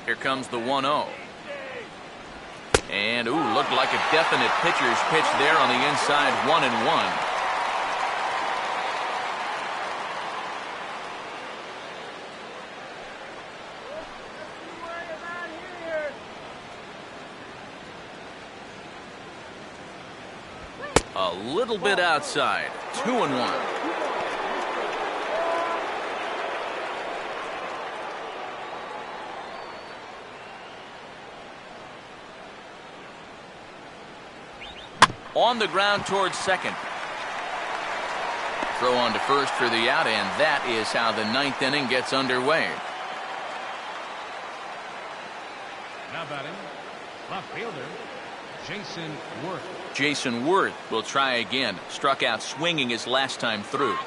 [SPEAKER 1] Here comes the 1-0. And, ooh, looked like a definite pitcher's pitch there on the inside, 1-1. A little bit outside, 2-1. On the ground towards second. Throw on to first for the out, and that is how the ninth inning gets underway.
[SPEAKER 3] Now batting, left fielder, Jason Worth.
[SPEAKER 1] Jason Worth will try again. Struck out swinging his last time through.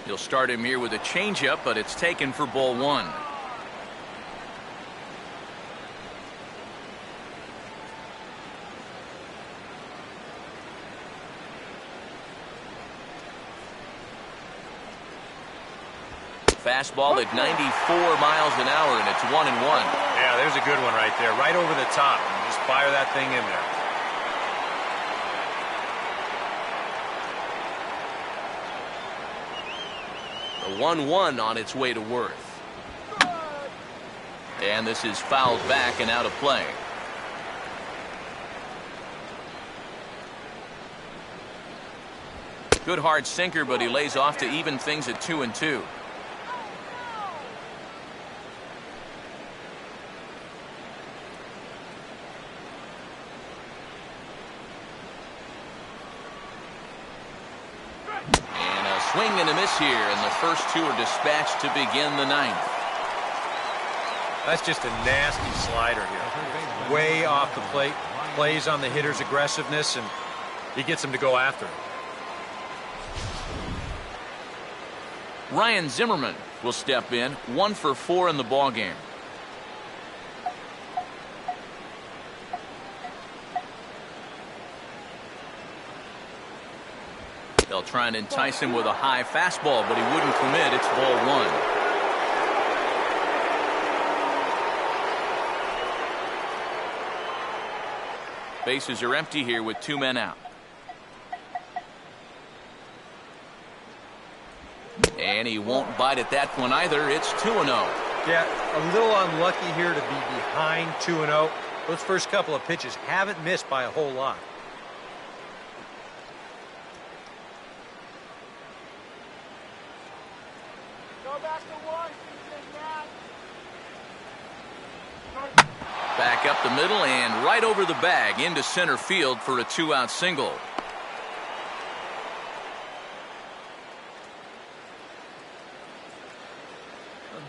[SPEAKER 1] He'll start him here with a changeup, but it's taken for ball one. Fastball at 94 miles an hour, and it's 1-1.
[SPEAKER 4] Yeah, there's a good one right there, right over the top. Just fire that thing in there.
[SPEAKER 1] The 1-1 on its way to Worth. And this is fouled back and out of play. Good hard sinker, but he lays off to even things at 2-2. Swing and a miss here, and the first two are dispatched to begin the ninth.
[SPEAKER 4] That's just a nasty slider here. Way off the plate. Plays on the hitter's aggressiveness, and he gets him to go after him.
[SPEAKER 1] Ryan Zimmerman will step in, 1 for 4 in the ballgame. They'll try and entice him with a high fastball, but he wouldn't commit. It's ball one. Bases are empty here with 2 men out. And he won't bite at that one either. It's 2-0.
[SPEAKER 4] Yeah, a little unlucky here to be behind 2-0. Those first couple of pitches haven't missed by a whole lot.
[SPEAKER 1] Back up the middle and right over the bag into center field for a 2-out single.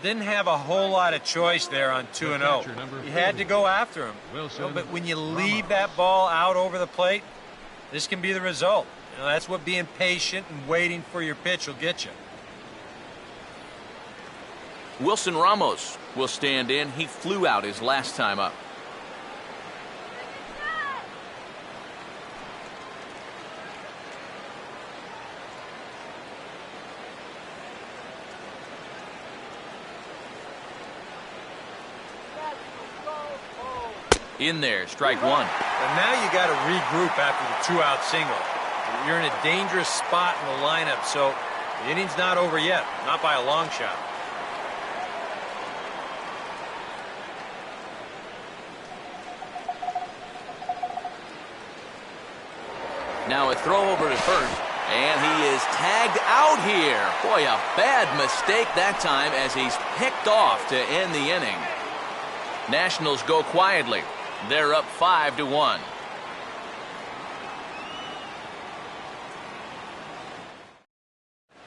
[SPEAKER 4] Didn't have a whole lot of choice there on 2-0. You had to go after him. But when you leave that ball out over the plate, this can be the result. That's what being patient and waiting for your pitch will get you.
[SPEAKER 1] Wilson Ramos will stand in. He flew out his last time up. In there, strike one.
[SPEAKER 4] And now you got to regroup after the two-out single. You're in a dangerous spot in the lineup, so the inning's not over yet, not by a long shot.
[SPEAKER 1] Now a throw over to first, and he is tagged out here. Boy, a bad mistake that time as he's picked off to end the inning. Nationals go quietly. They're up 5-1.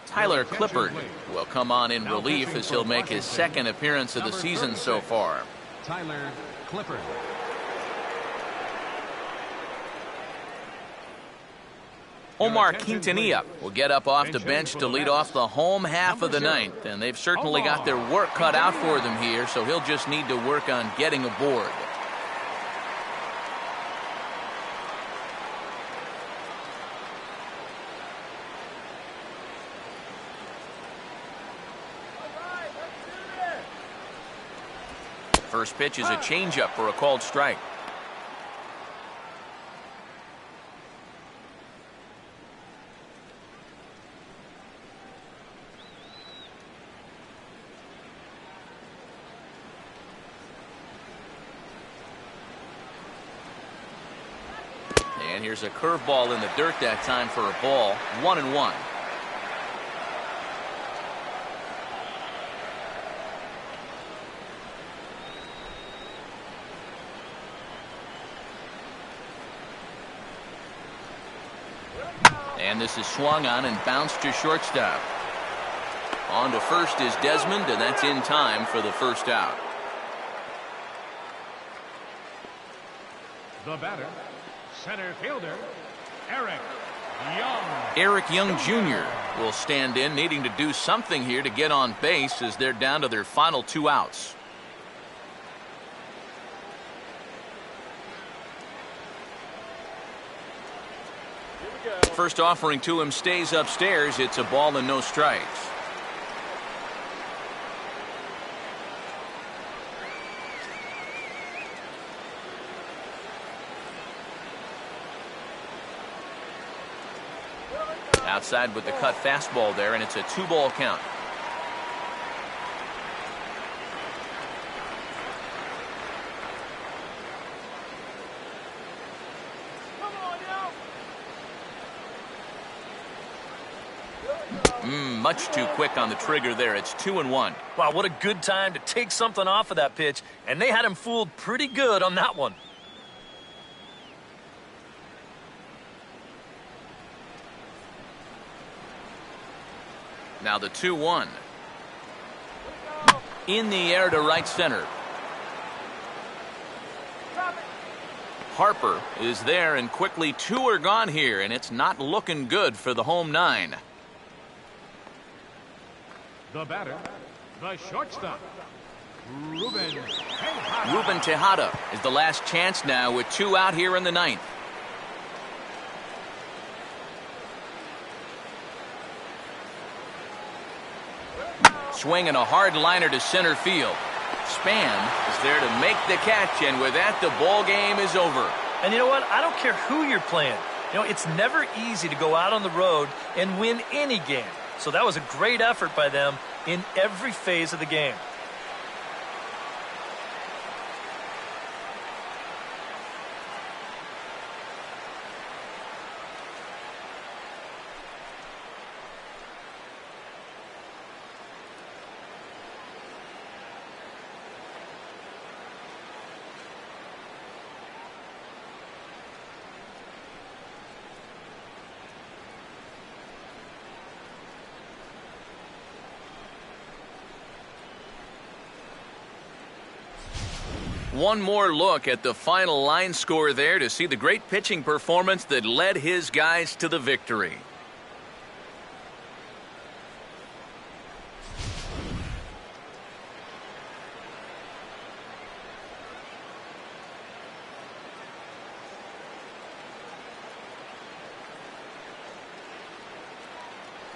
[SPEAKER 1] Tyler Clippard will come on in relief as he'll make his second appearance of the season so far.
[SPEAKER 3] Tyler Clippard.
[SPEAKER 1] Omar Quintanilla will get up off the bench to lead off the home half of the ninth, and they've certainly got their work cut out for them here, so he'll just need to work on getting aboard. First pitch is a changeup for a called strike. And here's a curveball in the dirt that time for a ball. 1-1. And this is swung on and bounced to shortstop. On to first is Desmond, and that's in time for the first out.
[SPEAKER 3] The batter, center fielder, Eric Young.
[SPEAKER 1] Eric Young Jr. will stand in, needing to do something here to get on base as they're down to their final two outs. First offering to him stays upstairs. It's a ball and no strikes. Outside with the cut fastball there, and it's a 2-ball count. Much too quick on the trigger there. It's 2-1.
[SPEAKER 2] Wow, what a good time to take something off of that pitch, and they had him fooled pretty good on that one.
[SPEAKER 1] Now the 2-1. In the air to right center. Harper is there, and quickly two are gone here, and it's not looking good for the home nine.
[SPEAKER 3] The batter, the shortstop, Ruben Tejada.
[SPEAKER 1] Ruben Tejada is the last chance now with two out here in the ninth. Swinging a hard liner to center field. Span is there to make the catch, and with that, the ball game is over.
[SPEAKER 2] And you know what? I don't care who you're playing. You know, it's never easy to go out on the road and win any game. So that was a great effort by them in every phase of the game.
[SPEAKER 1] One more look at the final line score there to see the great pitching performance that led his guys to the victory.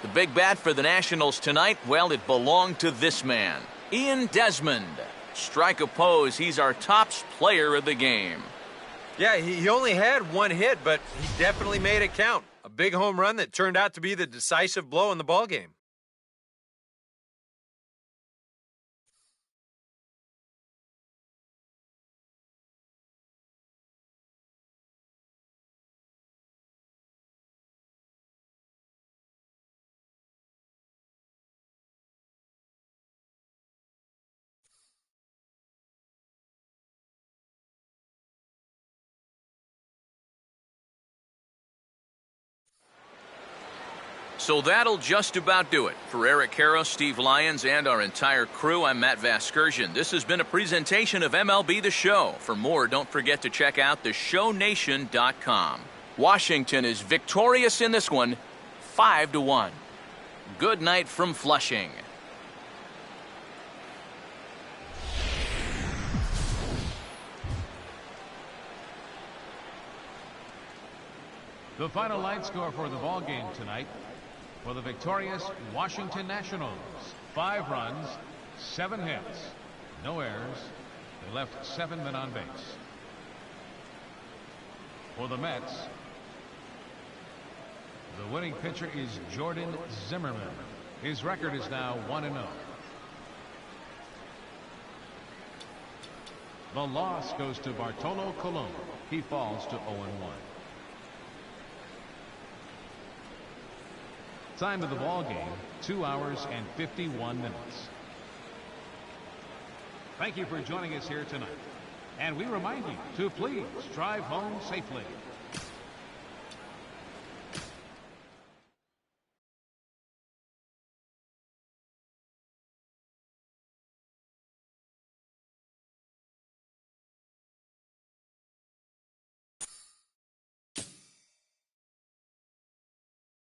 [SPEAKER 1] The big bat for the Nationals tonight, well, it belonged to this man, Ian Desmond. Strike oppose, he's our top player of the game.
[SPEAKER 4] Yeah, he only had one hit, but he definitely made it count. A big home run that turned out to be the decisive blow in the ballgame.
[SPEAKER 1] So that'll just about do it. For Eric Karros, Steve Lyons, and our entire crew, I'm Matt Vasgersian. This has been a presentation of MLB The Show. For more, don't forget to check out theshownation.com. Washington is victorious in this one, 5-1. Good night from Flushing.
[SPEAKER 3] The final line score for the ball game tonight for the victorious Washington Nationals: 5 runs, 7 hits, no errors. They left 7 men on base. For the Mets, the winning pitcher is Jordan Zimmerman. His record is now 1-0. The loss goes to Bartolo Colon. He falls to 0-1. Time of the ball game, 2 hours and 51 minutes. Thank you for joining us here tonight. And we remind you to please drive home safely.